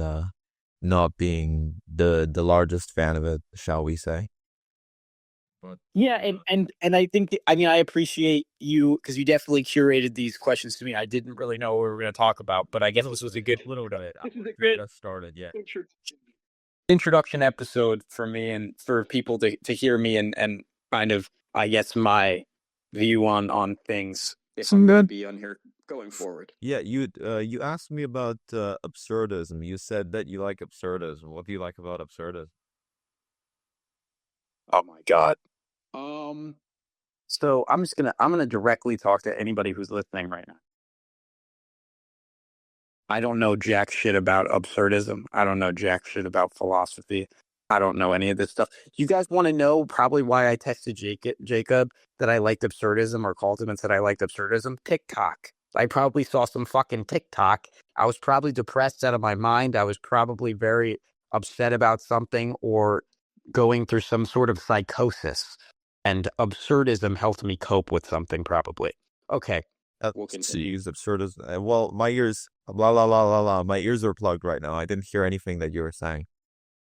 not being the largest fan of it, shall we say? But Yeah, and I think I appreciate you because you definitely curated these questions to me. I didn't really know what we were going to talk about, but I guess this was a good little bit. this is a We good just started, yeah. introduction episode for me and for people to hear me and kind of I guess my view on things if I'm going to be on here going forward. Yeah, you asked me about absurdism. You said that you like absurdism. What do you like about absurdism? Oh my god. So I'm gonna directly talk to anybody who's listening right now. I don't know jack shit about absurdism. I don't know jack shit about philosophy. I don't know any of this stuff. You guys want to know probably why I texted Jacob that I liked absurdism or called him and said I liked absurdism? TikTok. I probably saw some fucking TikTok. I was probably depressed out of my mind. I was probably very upset about something or going through some sort of psychosis. And absurdism helped me cope with something probably. Okay. We'll continue. Jeez, absurdism. Well, my ears, blah, blah, blah, blah, blah. My ears are plugged right now. I didn't hear anything that you were saying.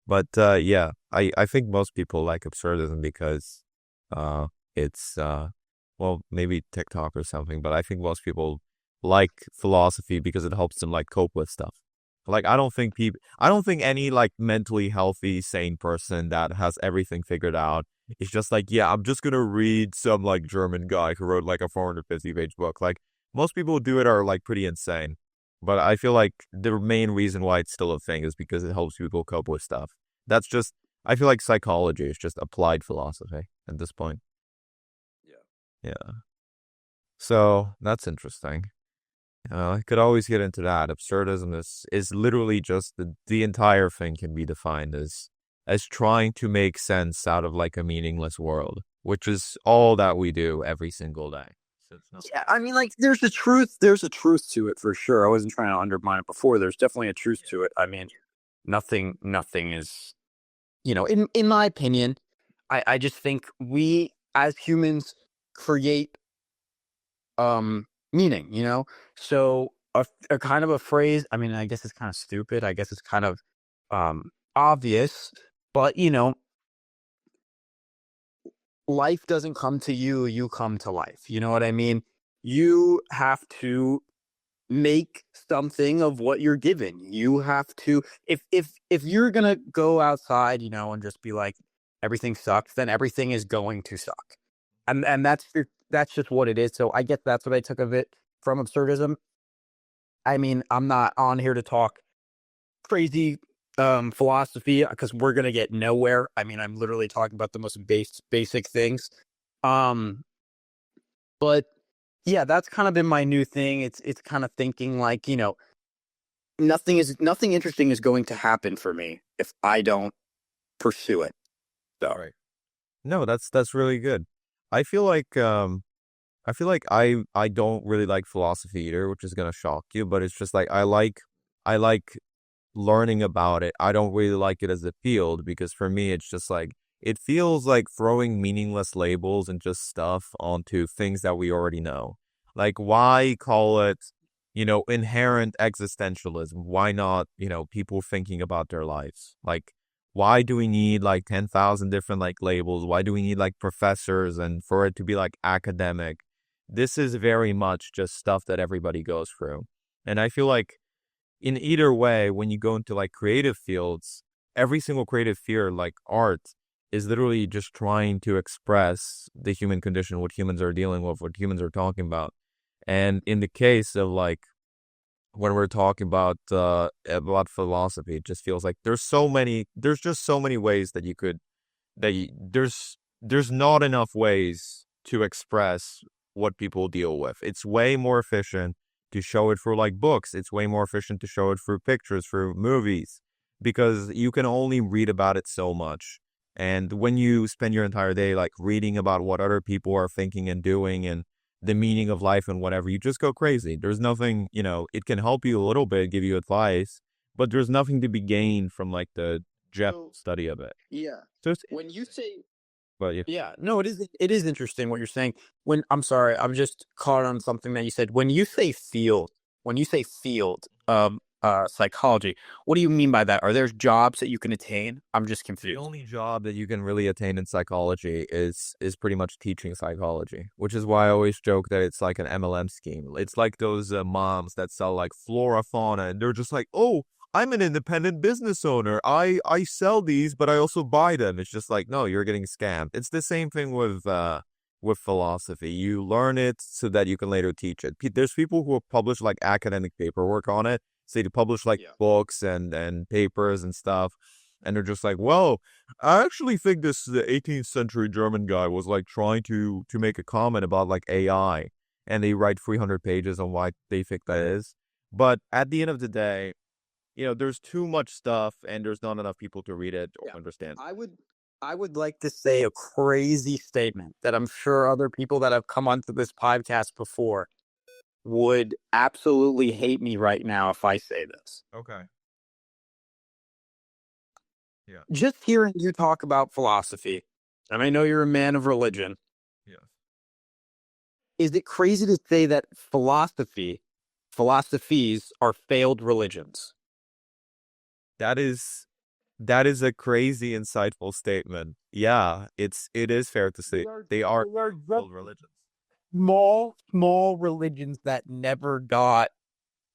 But yeah, I think most people like absurdism because uh, it's, well, maybe TikTok or something, but I think most people like philosophy because it helps them like cope with stuff. Like, I don't think any like mentally healthy, sane person that has everything figured out is just like, yeah, I'm just gonna read some like German guy who wrote like a 450-page book. Like, most people who do it are like pretty insane. But I feel like the main reason why it's still a thing is because it helps people cope with stuff. That's just, I feel like psychology is just applied philosophy at this point. Yeah. Yeah. So that's interesting. I could always get into that. Absurdism is literally just the entire thing can be defined as trying to make sense out of like a meaningless world, which is all that we do every single day. So it's not. Yeah, I mean, like, there's a truth to it for sure. I wasn't trying to undermine it before. There's definitely a truth to it. I mean, nothing is, in my opinion, I just think we as humans create meaning, So a kind of a phrase, I mean, I guess it's kind of stupid. I guess it's kind of obvious, but life doesn't come to you, you come to life. You know what I mean? You have to make something of what you're given. You have to if you're going to go outside, and just be like everything sucks, then everything is going to suck. And that's just what it is. So I guess that's what I took of it from absurdism. I mean, I'm not on here to talk crazy philosophy because we're going to get nowhere. I mean, I'm literally talking about the most basic things. But yeah, that's kind of been my new thing. It's kind of thinking like, nothing interesting is going to happen for me if I don't pursue it. So Right. No, that's really good. I feel like I feel like I don't really like philosophy either, which is gonna shock you, but it's just like I like learning about it. I don't really like it as a field because for me it's just like it feels like throwing meaningless labels and just stuff onto things that we already know. Like why call it, inherent existentialism? Why not, people thinking about their lives? Like why do we need like 10,000 different like labels? Why do we need like professors and for it to be like academic? This is very much just stuff that everybody goes through. And I feel like in either way, when you go into like creative fields, every single creative field, like art, is literally just trying to express the human condition, what humans are dealing with, what humans are talking about. And in the case of like when we're talking about philosophy, it just feels like there's just so many ways that you could that you, there's not enough ways to express what people deal with. It's way more efficient to show it through like books. It's way more efficient to show it through pictures, through movies, because you can only read about it so much. And when you spend your entire day like reading about what other people are thinking and doing and the meaning of life and whatever, you just go crazy. There's nothing, it can help you a little bit, give you advice, but there's nothing to be gained from like the general study of it. Yeah. So it's When you say but yeah. Yeah, no, it is interesting what you're saying. I'm sorry, I'm just caught on something that you said. When you say field of psychology, what do you mean by that? Are there jobs that you can attain? I'm just The confused. only job that you can really attain in psychology is pretty much teaching psychology, which is why I always joke that it's like an MLM scheme. It's like those moms that sell like flora fauna, and they're just like, "Oh, I'm an independent business owner. I sell these, but I also buy them." It's just like, no, you're getting scammed. It's the same thing with philosophy. You learn it so that you can later teach it. There's people who have published like academic paperwork on it. Say to publish like Yeah. books and papers and stuff, and they're just like, well, I actually think this the 18th century German guy was like trying to make a comment about like AI, and they write 300 pages on why they think that is. But at the end of the day, there's too much stuff, and there's not enough people to read it or Yeah. understand. I would like to say a crazy statement that I'm sure other people that have come onto this podcast before would absolutely hate me right now if I say this. Okay. Yeah. Just hearing you talk about philosophy, and I know you're a man of religion, Yeah. is it crazy to say that philosophies are failed religions? That is a crazy insightful statement. Yeah, it is fair to say they are They are just old religions. small religions that never got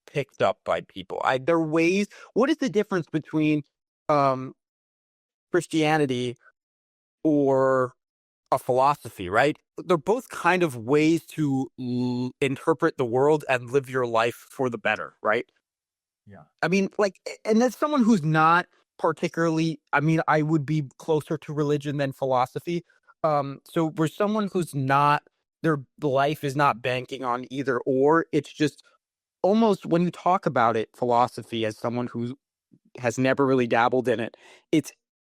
picked up by people. Their ways. What is the difference between um Christianity or a philosophy, right? They're both kind of ways to interpret the world and live your life for the better, right? Yeah. I mean, like, and as someone who's not particularly, I mean, I would be closer to religion than philosophy. So for someone who's not, their life is not banking on either or, it's just almost when you talk about it, philosophy, as someone who has never really dabbled in it, it's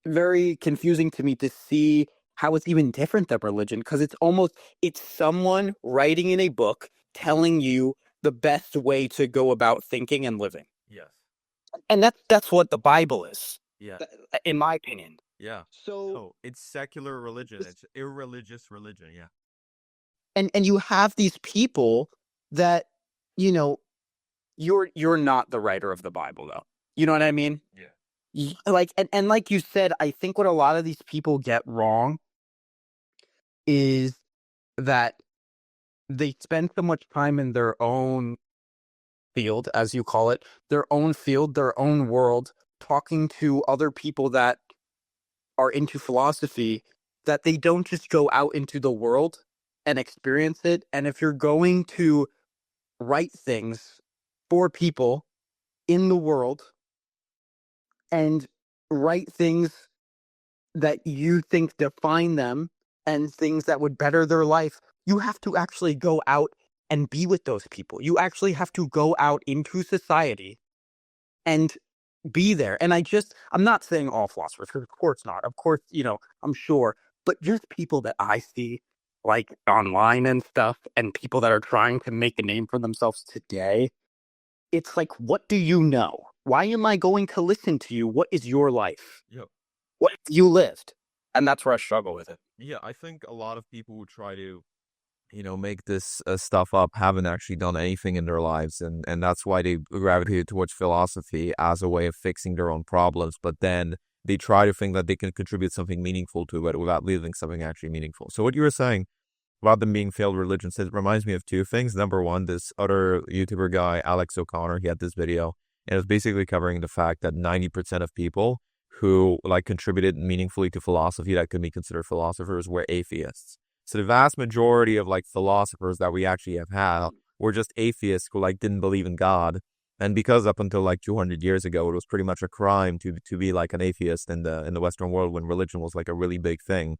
very confusing to me to see how it's even different than religion because it's someone writing in a book telling you the best way to go about thinking and living. Yes. And that's what the Bible is, Yeah. in my opinion. Yeah. so Oh, it's secular religion. It's irreligious religion. Yeah. And you have these people that, you know, you're not the writer of the Bible though. You know what I mean? Yeah. Like and like you said, I think what a lot of these people get wrong is that they spend so much time in their own field, as you call it, their own field, their own world, talking to other people that are into philosophy, that they don't just go out into the world and experience it. And if you're going to write things for people in the world and write things that you think define them and things that would better their life, you have to actually go out and be with those people. You actually have to go out into society and be there. And I'm not saying all philosophers, 'cause of course not. Of course, I'm sure, but just people that I see like online and stuff, and people that are trying to make a name for themselves today, it's like, what do you know? Why am I going to listen to you? What is your life? Yep. What have you lived? And that's where I struggle with it. Yeah, I think a lot of people who try to, make this stuff up haven't actually done anything in their lives, and that's why they gravitate towards philosophy as a way of fixing their own problems. But then they try to think that they can contribute something meaningful to it without leaving something actually meaningful. So what you were saying about them being failed religions, it reminds me of two things. Number one, this other YouTuber guy, Alex O'Connor, he had this video, and it was basically covering the fact that 90% of people who like contributed meaningfully to philosophy that could be considered philosophers were atheists. So the vast majority of like philosophers that we actually have had were just atheists who like didn't believe in God. And because up until like 200 years ago, it was pretty much a crime to be like an atheist in the Western world when religion was like a really big thing.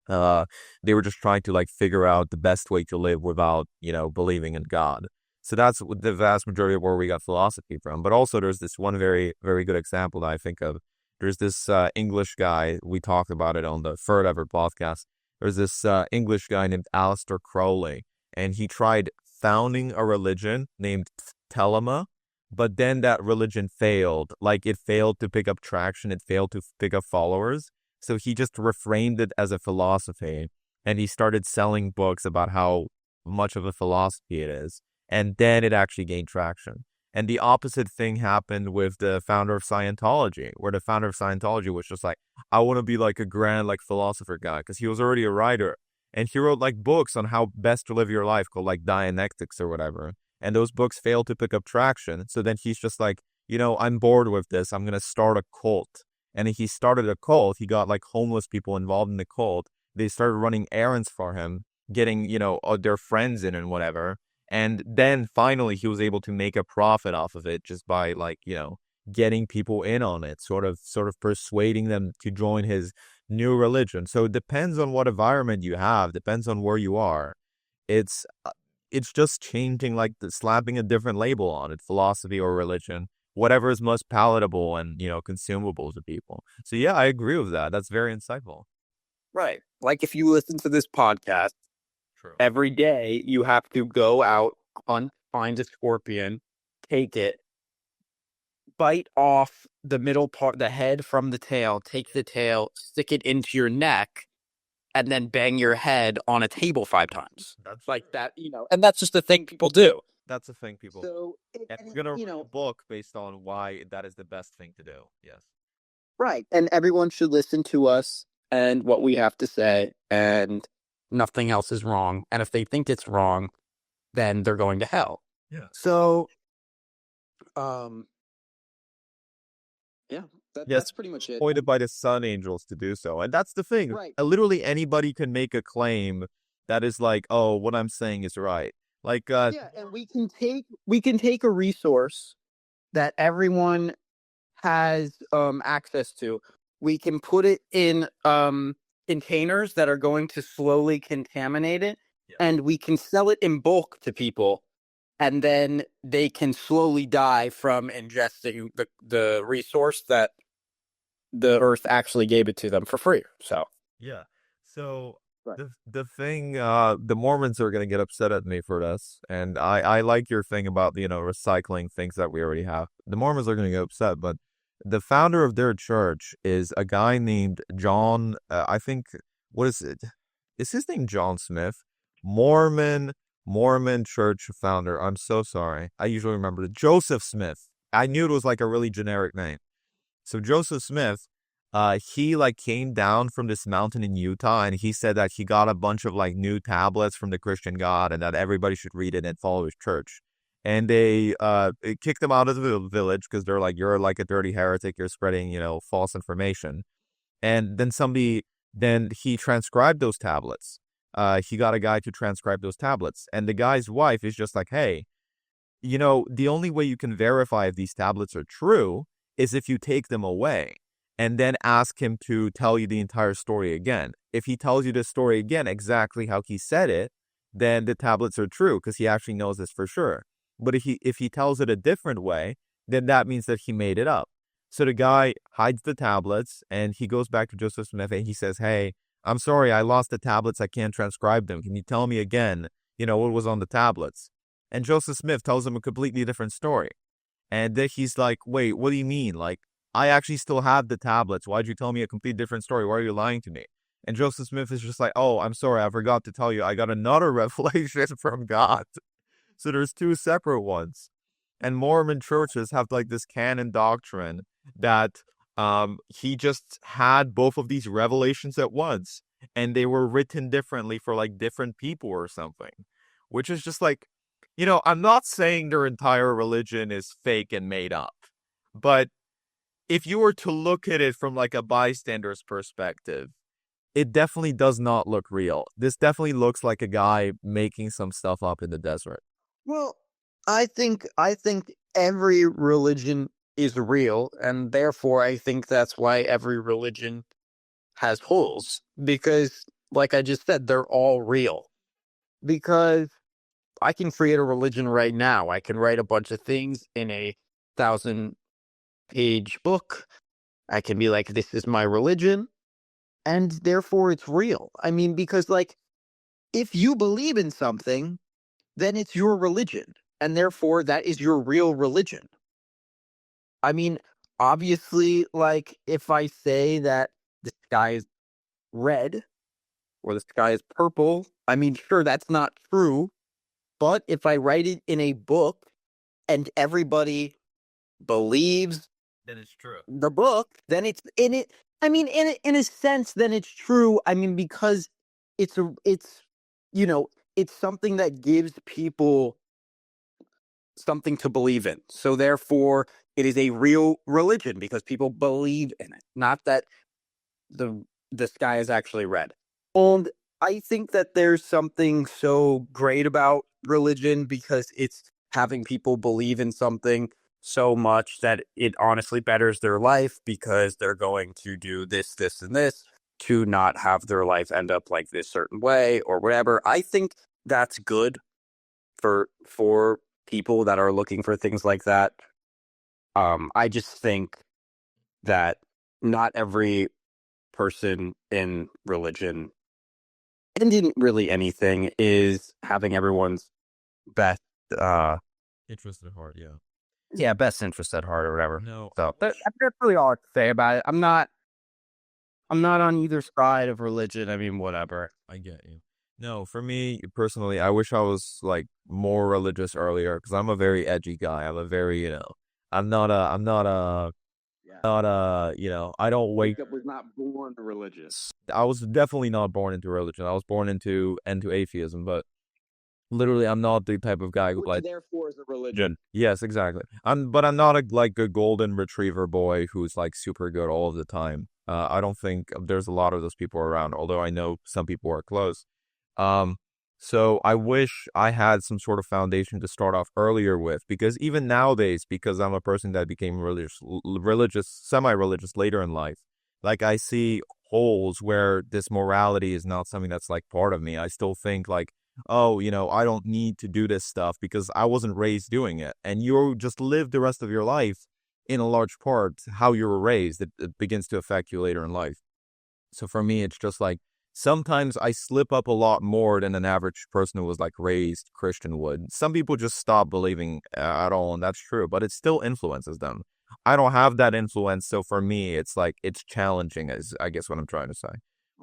Uh, they were just trying to like figure out the best way to live without, believing in God. So that's the vast majority of where we got philosophy from. But also there's this one very, very good example that I think of. There's this English guy, we talked about it on the third ever podcast. There's this English guy named Aleister Crowley, and he tried founding a religion named Telema, but then that religion failed. Like it failed to pick up traction, it failed to pick up followers. So he just reframed it as a philosophy, and he started selling books about how much of a philosophy it is. And then it actually gained traction. And the opposite thing happened with the founder of Scientology, where the founder of Scientology was just like, I want to be like a grand like philosopher guy, because he was already a writer. And he wrote like books on how best to live your life called like Dianetics or whatever. And those books failed to pick up traction. So then he's just like, I'm bored with this. I'm going to start a cult. And he started a cult. He got like homeless people involved in the cult. They started running errands for him, getting, their friends in and whatever. And then finally he was able to make a profit off of it just by like, getting people in on it, sort of persuading them to join his new religion. So it depends on what environment you have, depends on where you are. It's just changing, like slapping a different label on it, philosophy or religion, whatever is most palatable and, consumable to people. So yeah, I agree with that. That's very insightful. Right. Like if you listen to this podcast, True. every day you have to go out, hunt, find a scorpion, take it, bite off the middle part, the head from the tail, take the tail, stick it into your neck, and then bang your head on a table 5 times. That's Like that, and that's just the thing people do. That's a thing people. So, And we're gonna write a book based on why that is the best thing to do. Yes. right. And everyone should listen to us and what we have to say, and nothing else is wrong. And if they think it's wrong, then they're going to hell. Yeah. So, yeah, Yes, that's pretty much it. appointed by the sun angels to do so. And that's the thing. Right. Literally anybody can make a claim that is like, oh, what I'm saying is right. Like, Yeah, and we can take a resource that everyone has access to. We can put it in containers that are going to slowly contaminate it, Yeah. and we can sell it in bulk to people, and then they can slowly die from ingesting the resource that the earth actually gave it to them for free. So yeah. So Right. the thing, the Mormons are gonna get upset at me for this, and I like your thing about recycling things that we already have. The Mormons are gonna get upset, but the founder of their church is a guy named John. I think, what is it? Is his name John Smith? Mormon church founder. I'm so sorry. I usually remember it. Joseph Smith. I knew it was like a really generic name. So Joseph Smith, he like came down from this mountain in Utah, and he said that he got a bunch of like new tablets from the Christian God, and that everybody should read it and follow his church. And they kicked him out of the village because they're like, you're like a dirty heretic, you're spreading false information. And then he transcribed those tablets. He got a guy to transcribe those tablets, and the guy's wife is just like, hey, the only way you can verify if these tablets are true is if you take them away and then ask him to tell you the entire story again. If he tells you the story again exactly how he said it, then the tablets are true because he actually knows this for sure. But if he tells it a different way, then that means that he made it up. So the guy hides the tablets, and he goes back to Joseph Smith and he says, hey, I'm sorry, I lost the tablets. I can't transcribe them. Can you tell me again, what was on the tablets? And Joseph Smith tells him a completely different story. And then he's like, wait, what do you mean? Like, I actually still have the tablets. Why'd you tell me a complete different story? Why are you lying to me? And Joseph Smith is just like, oh, I'm sorry, I forgot to tell you. I got another revelation from God. So there's two separate ones. And Mormon churches have like this canon doctrine that he just had both of these revelations at once, and they were written differently for like different people or something, which is just like, I'm not saying their entire religion is fake and made up, but if you were to look at it from like a bystander's perspective, it definitely does not look real. This definitely looks like a guy making some stuff up in the desert. Well, I think every religion is real, and therefore I think that's why every religion has holes, because like I just said, they're all real. Because I can create a religion right now. I can write a bunch of things in a 1,000-page book. I can be like, this is my religion, and therefore it's real. I mean, because like, if you believe in something, then it's your religion, and therefore that is your real religion. I mean, obviously, like, if I say that the sky is red or the sky is purple, I mean, sure, that's not true. But if I write it in a book and everybody believes Then it's true. the book, then it's in it. I mean, in a sense, then it's true. I mean, because it's you know it's something that gives people something to believe in. So therefore, it is a real religion because people believe in it, not that the the sky is actually red. And I think that there's something so great about religion because it's having people believe in something so much that it honestly betters their life because they're going to do this, this, and this to not have their life end up like this certain way or whatever. I think that's good for people that are looking for things like that. I just think that not every person in religion and in really anything is having everyone's best Interest at heart, yeah. best interest at heart or whatever. No, So that's really all I have to say about it. I'm not on either side of religion. I mean, whatever. I get you. No, for me personally, I wish I was like more religious earlier because I'm a very edgy guy. I'm a very, I don't wake. Jacob was not born religious. I was definitely not born into religion. I was born into atheism, but literally, I'm not the type of guy who Which like. therefore is a religion. Yes, exactly. But I'm not a golden retriever boy who's like super good all of the time. I don't think there's a lot of those people around, although I know some people are close. Um, so I wish I had some sort of foundation to start off earlier with, because even nowadays, because I'm a person that became semi-religious later in life, like I see holes where this morality is not something that's like part of me. I still think like, oh, I don't need to do this stuff because I wasn't raised doing it. And you just live the rest of your life in a large part how you were raised. It begins to affect you later in life. So for me, it's just like sometimes I slip up a lot more than an average person who was like raised Christian would. Some people just stop believing at all, and that's true, but it still influences them. I don't have that influence, so for me, it's like it's challenging, is I guess what I'm trying to say.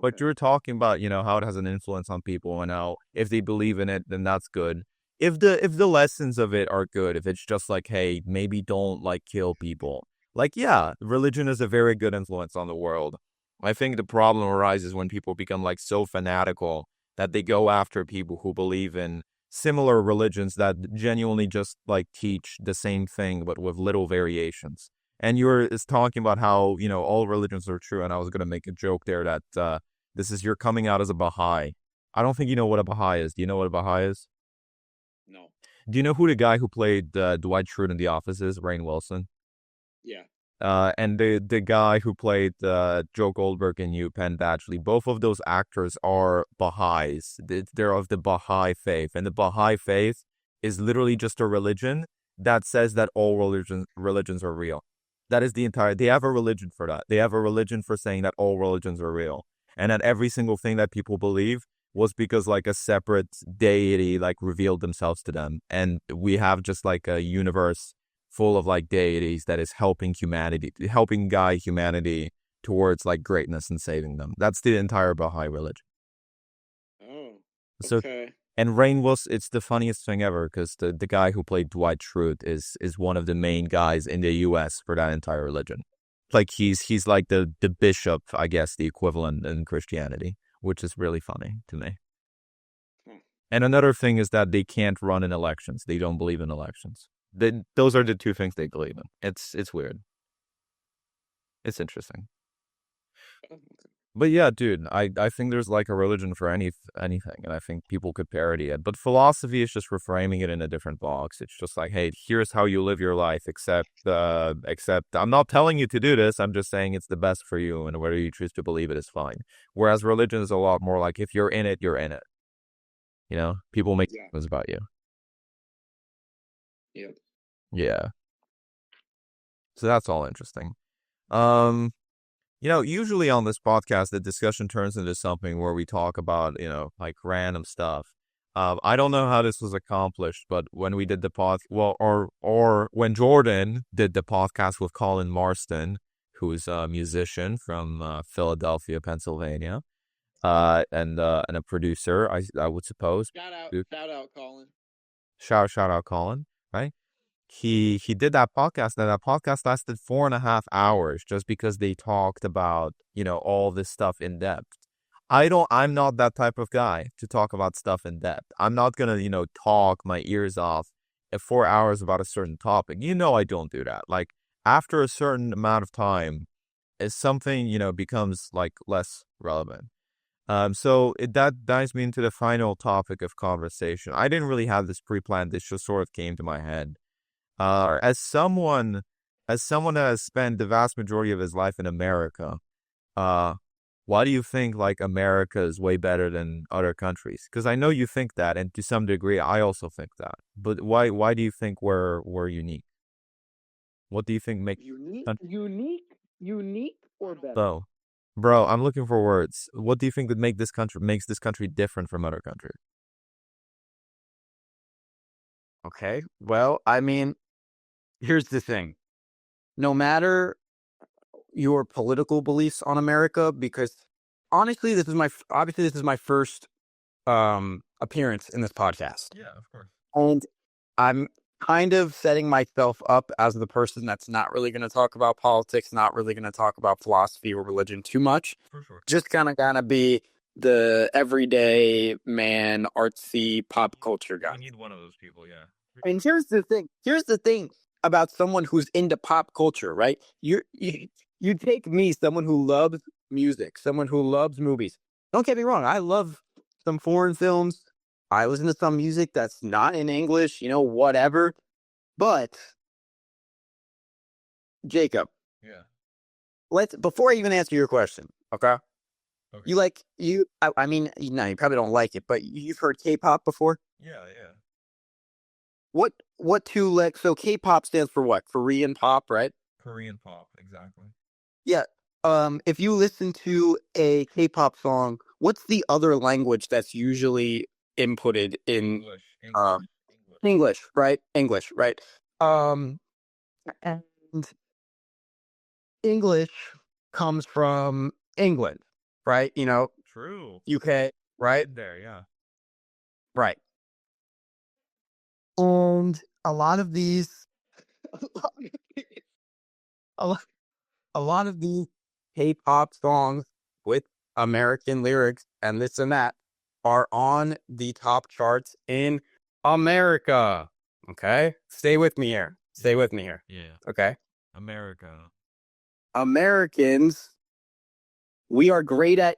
But you were talking about, how it has an influence on people and how if they believe in it, then that's good. If the lessons of it are good, if it's just like, hey, maybe don't like kill people. Like, yeah, religion is a very good influence on the world. I think the problem arises when people become like so fanatical that they go after people who believe in similar religions that genuinely just like teach the same thing but with little variations. And is talking about how, all religions are true, and I was going to make a joke there that you're coming out as a Baha'i. I don't think you know what a Baha'i is. Do you know what a Baha'i is? No. Do you know who the guy who played Dwight Schrute in The Office is? Rainn Wilson. Yeah. And the guy who played Joe Goldberg in You, Penn Badgley, both of those actors are Baha'is. They're of the Baha'i faith. And the Baha'i faith is literally just a religion that says that all religions are real. That is they have a religion for that. They have a religion for saying that all religions are real. and that every single thing that people believe was because like a separate deity like revealed themselves to them, and we have just like a universe full of like deities that is helping guide humanity towards like greatness and saving them. That's the entire Baha'i religion. Oh, So, okay. and it's the funniest thing ever because the guy who played Dwight Schrute is one of the main guys in the U.S. for that entire religion. Like he's like the bishop, I guess, the equivalent in Christianity, which is really funny to me. Hmm. And another thing is that they can't run in elections. They don't believe in elections. Those are the two things they believe in. It's weird. It's interesting. But yeah, dude, I think there's like a religion for anything, and I think people could parody it. But philosophy is just reframing it in a different box. It's just like, hey, here's how you live your life, except I'm not telling you to do this. I'm just saying it's the best for you, and whether you choose to believe it is fine. Whereas religion is a lot more like, if you're in it, you're in it. You know, people make Yeah. things about you. Yep. Yeah. So that's all interesting. Um, usually on this podcast, the discussion turns into something where we talk about, like random stuff. I don't know how this was accomplished, but when we did the or when Jordan did the podcast with Colin Marston, who's a musician from Philadelphia, Pennsylvania, and a producer, I would suppose. Shout out, Colin. Shout out, Colin, right? He did that podcast, and that podcast lasted 4.5 hours just because they talked about, all this stuff in depth. I'm not that type of guy to talk about stuff in depth. I'm not gonna, talk my ears off at 4 hours about a certain topic. I don't do that. Like, after a certain amount of time, if something, becomes like less relevant. So that dives me into the final topic of conversation. I didn't really have this pre-planned. This just sort of came to my head. As someone that has spent the vast majority of his life in America, why do you think like America is way better than other countries? Because I know you think that, and to some degree, I also think that. But why do you think we're unique? What do you think makes Unique or better? so, bro? I'm looking for words. What do you think that makes this country different from other countries? Okay. Well, I mean, here's the thing. No matter your political beliefs on America, because honestly, this is my first appearance in this podcast. Yeah, of course. And I'm kind of setting myself up as the person that's not really going to talk about politics, not really going to talk about philosophy or religion too much. For sure. Just kind of be the everyday man, artsy pop culture guy. We need one of those people, yeah. And here's the thing. Here's the thing about someone who's into pop culture, right? You take me, someone who loves music, someone who loves movies. Don't get me wrong. I love some foreign films. I listen to some music that's not in English, whatever. But Jacob, Yeah. before I even answer your question, okay? Okay. I mean, you probably don't like it, but you've heard K-pop before? Yeah, yeah. So K-pop stands for what? Korean pop, right? Korean pop, exactly. Yeah. If you listen to a K-pop song, what's the other language that's usually inputted in English, right? English, right? And English comes from England, right? True. UK, right? There, yeah. Right. And a lot of these a lot of these K-pop songs with American lyrics and this and that are on the top charts in America. Okay? Stay with me here. Yeah. Okay? America. Americans, we are great at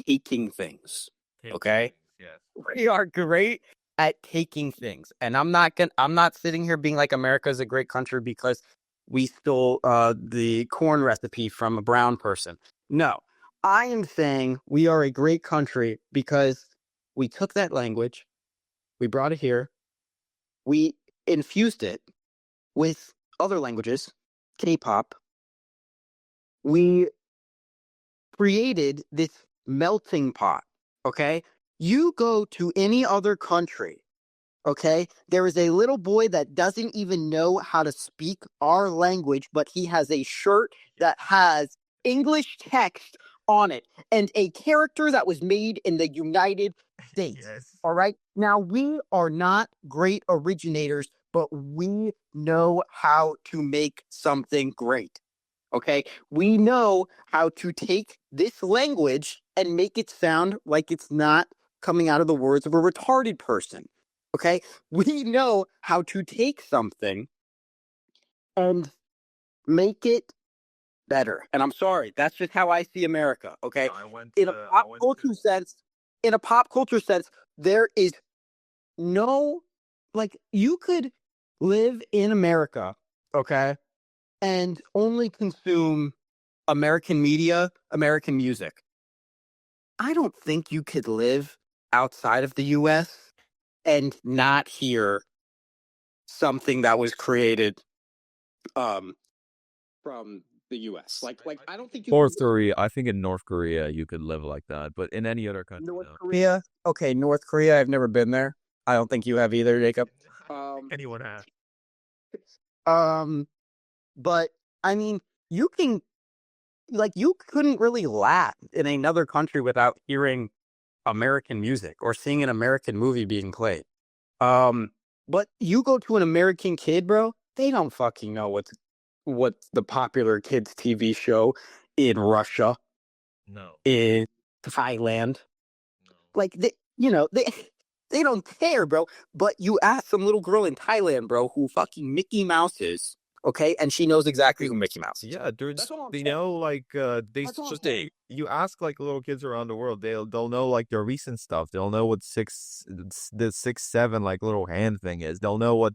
taking things. Okay? Yes. We are great at taking things. And I'm not sitting here being like America is a great country because we stole the corn recipe from a brown person. No. I am saying we are a great country because we took that language, we brought it here, we infused it with other languages, K-pop. We created this melting pot, okay? You go to any other country, okay? There is a little boy that doesn't even know how to speak our language, but he has a shirt that has English text on it and a character that was made in the United States. Yes. All right. Now, we are not great originators, but we know how to make something great. Okay. We know how to take this language and make it sound like it's not coming out of the words of a retarded person. Okay. We know how to take something and make it better. And I'm sorry, that's just how I see America. Okay. In a pop culture sense, there is no, like, you could live in America, okay, and only consume American media, American music. I don't think you could live outside of the US and not hear something that was created um from the US. Like I don't think you North could Korea, I think in North Korea you could live like that, but in any other country, North no. Korea. Okay, North Korea, I've never been there. I don't think you have either, Jacob. Anyone has. Um but I mean, you can, like, you couldn't really laugh in another country without hearing American music or seeing an American movie being played. Um, but you go to an American kid, bro, they don't fucking know what's the popular kids TV show in Russia, No. in Thailand. Like they they don't care, bro. But you ask some little girl in Thailand, bro, who fucking Mickey Mouse is, okay, and she knows exactly who Mickey Mouse is. Yeah, there's, That's all I'm you saying. know, like That's all I'm saying. you ask like little kids around the world, they'll know like their recent stuff. They'll know what the 6'7" like little hand thing is. They'll know what,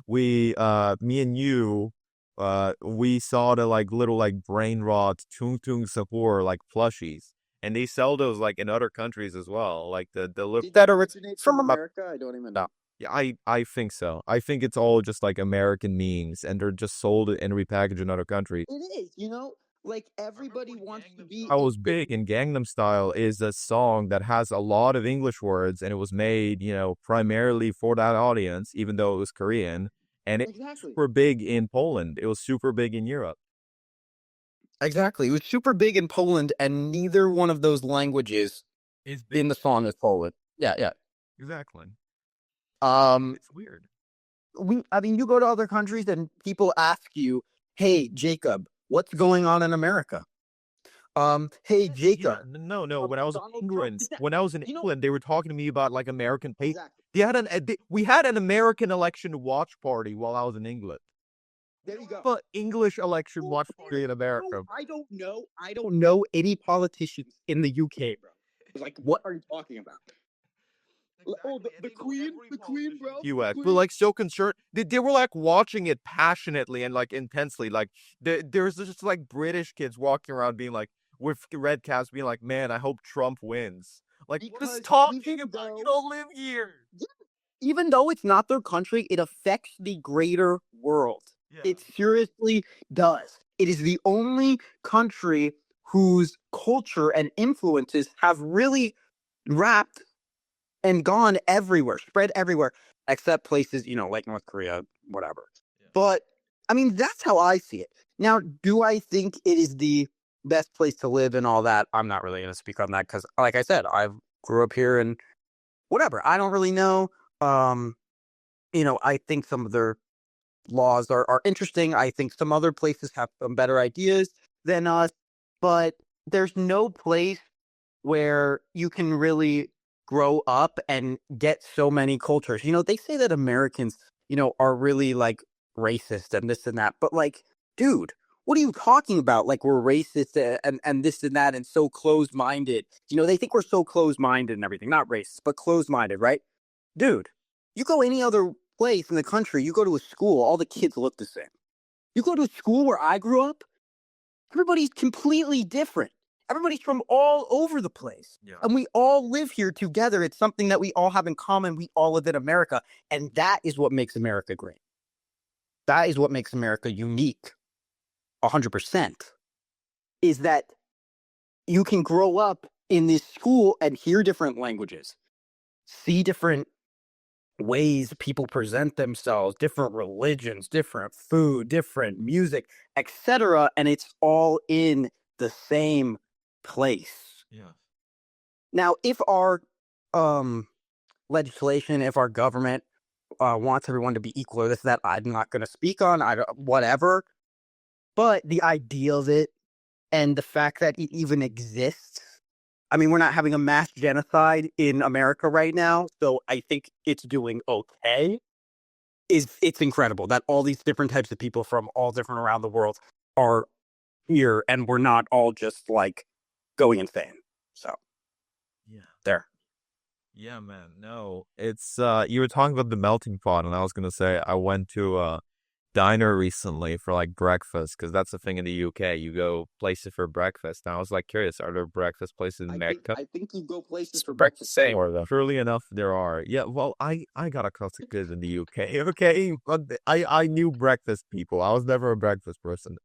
we me and you we saw the like little like brain rot tung tung sapor like plushies. And they sell those like in other countries as well. Like the little Did that originate from America? I don't even know. Yeah, I think so. I think it's all just like American memes, and they're just sold and repackaged in other countries. It is, like everybody wants to be I was big in Gangnam Style is a song that has a lot of English words, and it was made, primarily for that audience, even though it was Korean, and it was exactly. super big in Poland. It was super big in Europe. Exactly. It was super big in Poland, and neither one of those languages It's in the song is Poland. Yeah, yeah. Exactly. It's weird. I mean, you go to other countries and people ask you, "Hey, Jacob, what's going on in America?" Hey, Jacob. No. When I was in Donald England, Trump. when I was in You know- England, they were talking to me about like American pay. Exactly. We had an American election watch party while I was in England. There you go. But English election watch party in America. I don't know any politicians in the UK, bro. Like, what are you talking about? Oh, the Queen, bro. US, but like so concerned. They were like watching it passionately and like intensely. Like there's just like British kids walking around being like with red caps, being like, "Man, I hope Trump wins." Like, what is talking about? You don't live here. Even though it's not their country, it affects the greater world. Yeah. It seriously does. It is the only country whose culture and influences have really wrapped and gone everywhere, spread everywhere, except places, like North Korea, whatever. Yeah. But, I mean, that's how I see it. Now, do I think it is the best place to live and all that? I'm not really going to speak on that because, like I said, I grew up here and whatever. I don't really know. I think some of their laws are interesting. I think some other places have some better ideas than us, but there's no place where you can really grow up and get so many cultures. They say that Americans, are really like racist and this and that, but like, dude, what are you talking about? Like, we're racist and this and that and so closed-minded. They think we're so closed-minded and everything, not racist, but closed-minded, right? Dude, you go any other place in the country, you go to a school, all the kids look the same. You go to a school where I grew up, everybody's completely different. Everybody's from all over the place. Yeah. And we all live here together. It's something that we all have in common. We all live in America. And that is what makes America great. That is what makes America unique. 100%. Is that you can grow up in this school and hear different languages, see different ways people present themselves, different religions, different food, different music, etc. And it's all in the same place. Yeah. Now, if our legislation, if our government wants everyone to be equal or this, that, I'm not going to speak on, whatever. But the idea of it and the fact that it even exists. I mean, we're not having a mass genocide in America right now, so I think it's doing okay. It's incredible that all these different types of people from all different around the world are here, and we're not all just like going insane. So Yeah. there. Yeah, man. No, it's you were talking about the melting pot, and I was gonna say I went to a diner recently for like breakfast because that's the thing in the UK. You go places for breakfast. And I was like curious, are there breakfast places in America? I think you go places for breakfast same. Or though. Surely enough, there are. Yeah, well, I got across it good in the UK. Okay, but I knew breakfast people. I was never a breakfast person,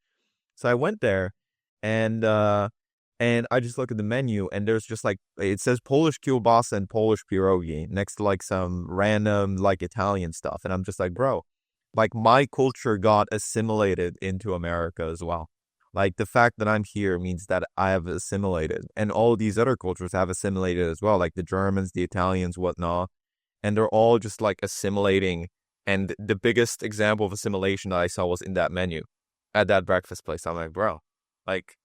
so I went there, and I just look at the menu, and there's just like it says Polish kielbasa and Polish pierogi next to like some random like Italian stuff, and I'm just like, bro, like my culture got assimilated into America as well. Like the fact that I'm here means that I have assimilated, and all these other cultures have assimilated as well, like the Germans, the Italians, whatnot, and they're all just like assimilating. And the biggest example of assimilation that I saw was in that menu at that breakfast place. I'm like, bro, like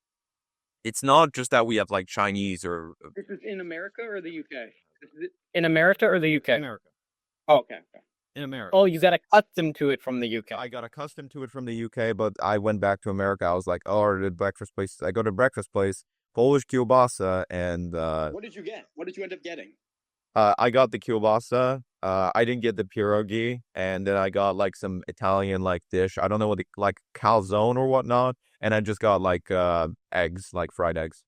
it's not just that we have like Chinese or This is in America or the UK? In America or the UK? America. Oh, okay. In America. Oh, you got accustomed to it from the UK. I got accustomed to it from the UK, but I went back to America. I was like, oh, I did breakfast place. I go to breakfast place, Polish kielbasa, and What did you get? What did you end up getting? I got the kielbasa. I didn't get the pierogi, and then I got like some Italian like dish. I don't know what like calzone or whatnot, and I just got like eggs, like fried eggs.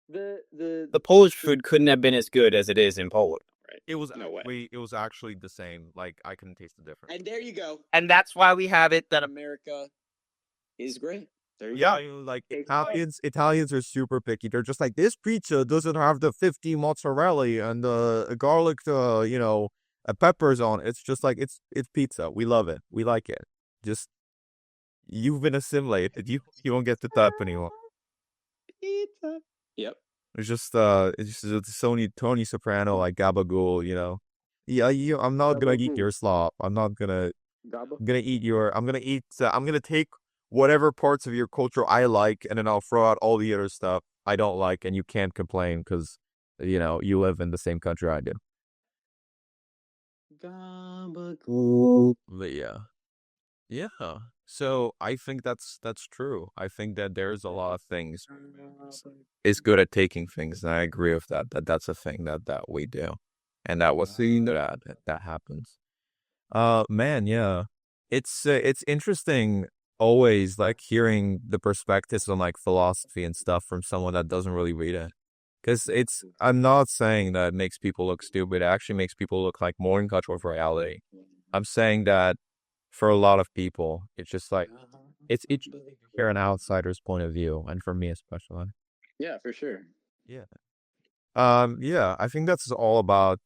The Polish food couldn't have been as good as it is in Poland. Right? It was No way. it was actually the same. Like I couldn't taste the difference. And there you go. And that's why we have it that America is great. There you Yeah, go. like Italians are super picky. They're just like, this pizza doesn't have the 50 mozzarella and the garlic, peppers on it. It's just like it's pizza. We love it. We like it. Just you've been assimilated. You won't get the type anymore. Pizza. Yep. It's just Tony Soprano like gabagool. Yeah, I'm not gonna eat your slop. I'm not gonna. Gaba. I'm gonna eat your. I'm gonna eat. I'm gonna take whatever parts of your culture I like, and then I'll throw out all the other stuff I don't like, and you can't complain because you live in the same country I do. Gabagool. But yeah. So I think that's true. I think that there's a lot of things is good at taking things, and I agree with that. That's a thing that we do, and that was that happens. Man, yeah, it's interesting always like hearing the perspectives on like philosophy and stuff from someone that doesn't really read it. Because I'm not saying that it makes people look stupid. It actually makes people look like more in touch with reality. I'm saying that for a lot of people, it's just like, it's hear an outsider's point of view. And for me especially. Yeah, for sure. Yeah. Yeah, I think that's all about,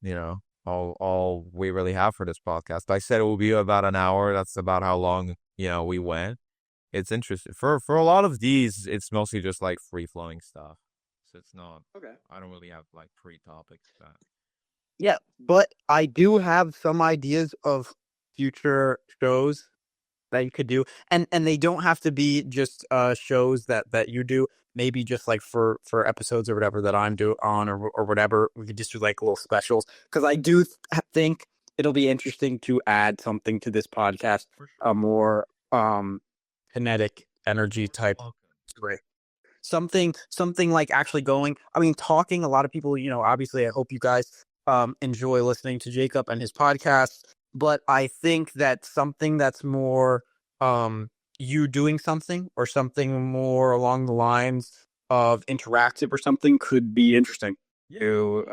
all we really have for this podcast. I said it will be about an hour. That's about how long, we went. It's interesting. For a lot of these, it's mostly just like free flowing stuff. So it's not Okay. I don't really have like pre-topics that. Yeah, but I do have some ideas of future shows that you could do, and they don't have to be just shows that you do. Maybe just like for episodes or whatever that I'm on or whatever, we could just do like little specials because I do think it'll be interesting to add something to this podcast, a more kinetic energy type way. Something like actually going. I mean, talking. A lot of people, obviously, I hope you guys enjoy listening to Jacob and his podcast. But I think that something that's more you doing something or something more along the lines of interactive or something could be interesting. To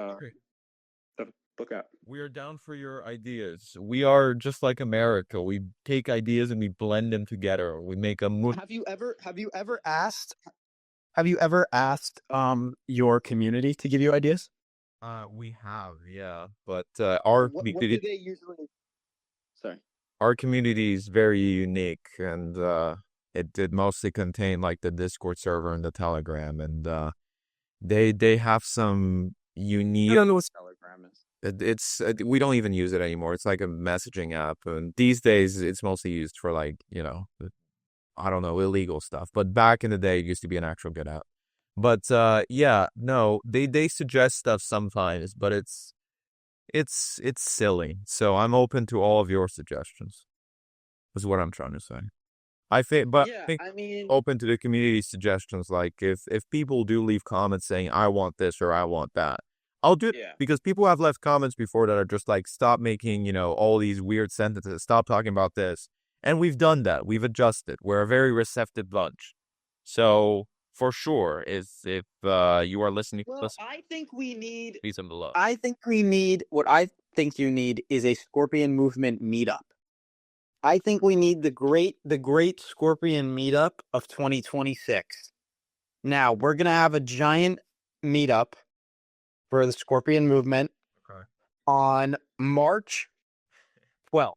look at. We are down for your ideas. We are just like America. We take ideas and we blend them together. We make a Have you ever asked? Have you ever asked your community to give you ideas? We have, yeah, but our What do community, they usually? Sorry. our community is very unique, and it did mostly contain like the Discord server and the Telegram, and they have some I unique. don't know what Telegram is. It's we don't even use it anymore. It's like a messaging app, and these days it's mostly used for like I don't know, illegal stuff. But back in the day, it used to be an actual good app. But yeah, no, they suggest stuff sometimes, but it's silly. So I'm open to all of your suggestions. Is what I'm trying to say. I Yeah, think I mean, open to the community suggestions. Like if people do leave comments saying I want this or I want that, I'll do it yeah. because people have left comments before that are just like stop making all these weird sentences, stop talking about this, and we've done that. We've adjusted. We're a very receptive bunch. So for sure, is if you are listening, Well, I think we need. please some below. I think we need. What I think you need is a Scorpion Movement meetup. I think we need the great Scorpion meetup of 2026. Now we're gonna have a giant meetup for the Scorpion Movement Okay. on March 12th.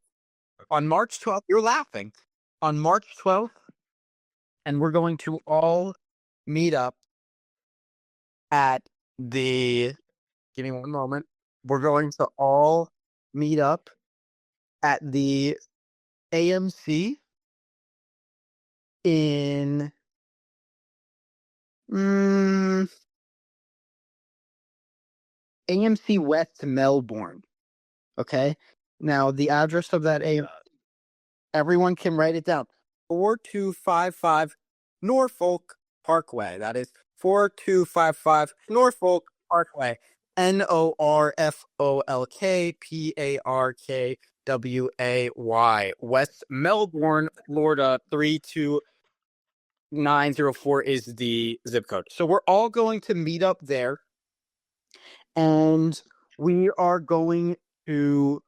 On March 12th, you're laughing. On March 12th, and we're going to all meet up at the. Give me one moment. We're going to all meet up at the AMC in mm, AMC West Melbourne. Okay. Now the address of that AMC, everyone can write it down. 4255 Norfolk Parkway. That is 4255 Norfolk Parkway. NORFOLK PARKWAY. West Melbourne, Florida 32904 is the zip code. So we're all going to meet up there, and we are going to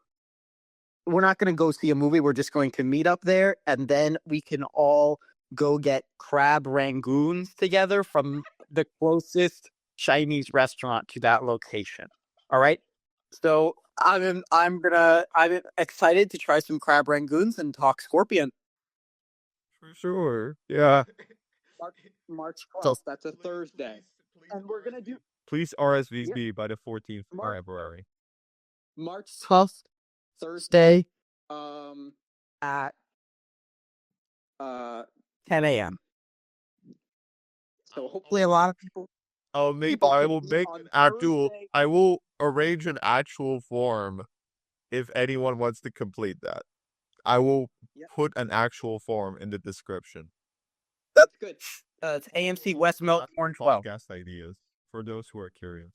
we're not going to go see a movie. We're just going to meet up there, and then we can all go get crab rangoons together from the closest Chinese restaurant to that location. All right. So I'm excited to try some crab rangoons and talk Scorpion. For sure. Yeah. March So 12th. That's a Thursday, and we're gonna do please RSVP by the 14th February. March 12th, Thursday, at 10 a.m. So hopefully a lot of people. People I can will meet make on an actual. Thursday. I will arrange an actual form if anyone wants to complete that. I will Yep. put an actual form in the description. That's good. It's AMC West Melbourne 12. Podcast ideas for those who are curious.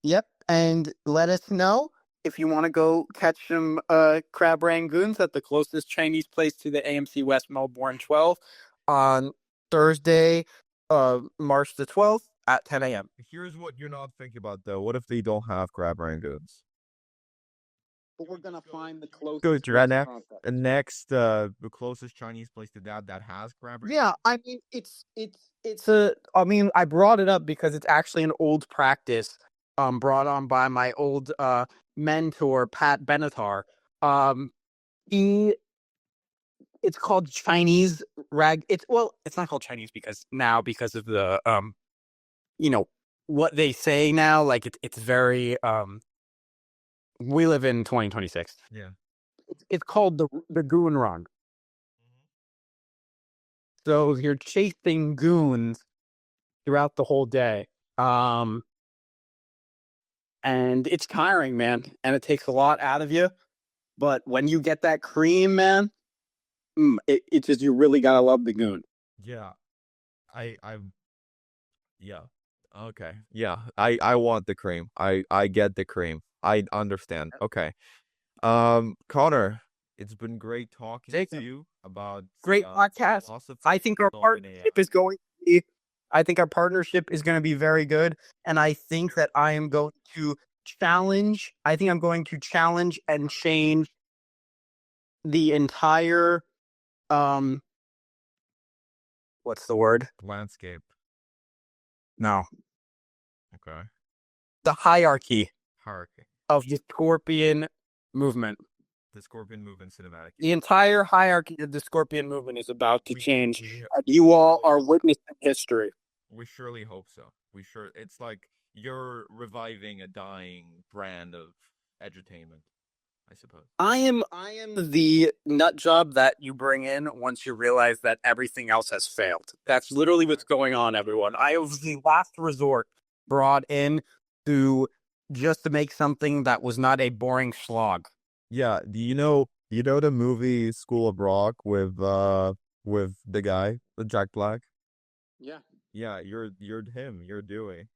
Yep. And let us know if you want to go catch some crab rangoons at the closest Chinese place to the AMC West Melbourne 12 on Thursday, March the 12th at 10 a.m. Here's what you're not thinking about though. What if they don't have crab rangoons? But we're going to find the Go closest to restaurant. the closest Chinese place to that has crab rangoons. Yeah, I mean I mean I brought it up because it's actually an old practice brought on by my old mentor Pat Benatar. He It's called Chinese rag. It's not called Chinese because of the you know what they say now, like it's very we live in 2026. Yeah. It's called the goon run. So you're chasing goons throughout the whole day. And it's tiring, man, and it takes a lot out of you. But when you get that cream, man, it's just you really gotta love the goon. Yeah. I yeah. Okay. Yeah. I want the cream. I get the cream. I understand. Okay. Connor, it's been great talking to Jacob, you about great podcast. philosophy I think our of partnership is going to be. I think our partnership is going to be very good, and I think that I am going to challenge. I think I'm going to challenge and change the entire. What's the word? landscape. No. Okay. The hierarchy Hierarchy. of the Scorpion movement. The Scorpion Movement cinematic. The entire hierarchy of the Scorpion movement is about to change. We, And you all are witnessing history. we surely hope so. It's like you're reviving a dying brand of edutainment, I suppose. I am the nut job that you bring in once you realize that everything else has failed. That's literally what's going on, everyone. I was the last resort brought in to just to make something that was not a boring slog. Yeah, do you know the movie School of Rock with the guy, the Jack Black? Yeah. Yeah, you're him, you're Dewey.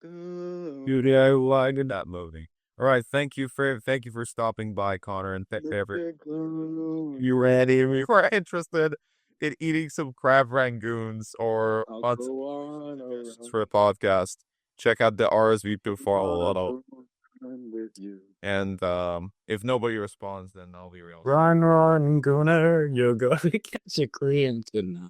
Dude, I liked that movie. All right, thank you for stopping by, Connor, and you ready? You are interested in eating some crab rangoons or for a podcast? Check out the RSVP for a little. And if nobody responds, then I'll be real. Run, Gunner, you're going to catch a Korean tonight.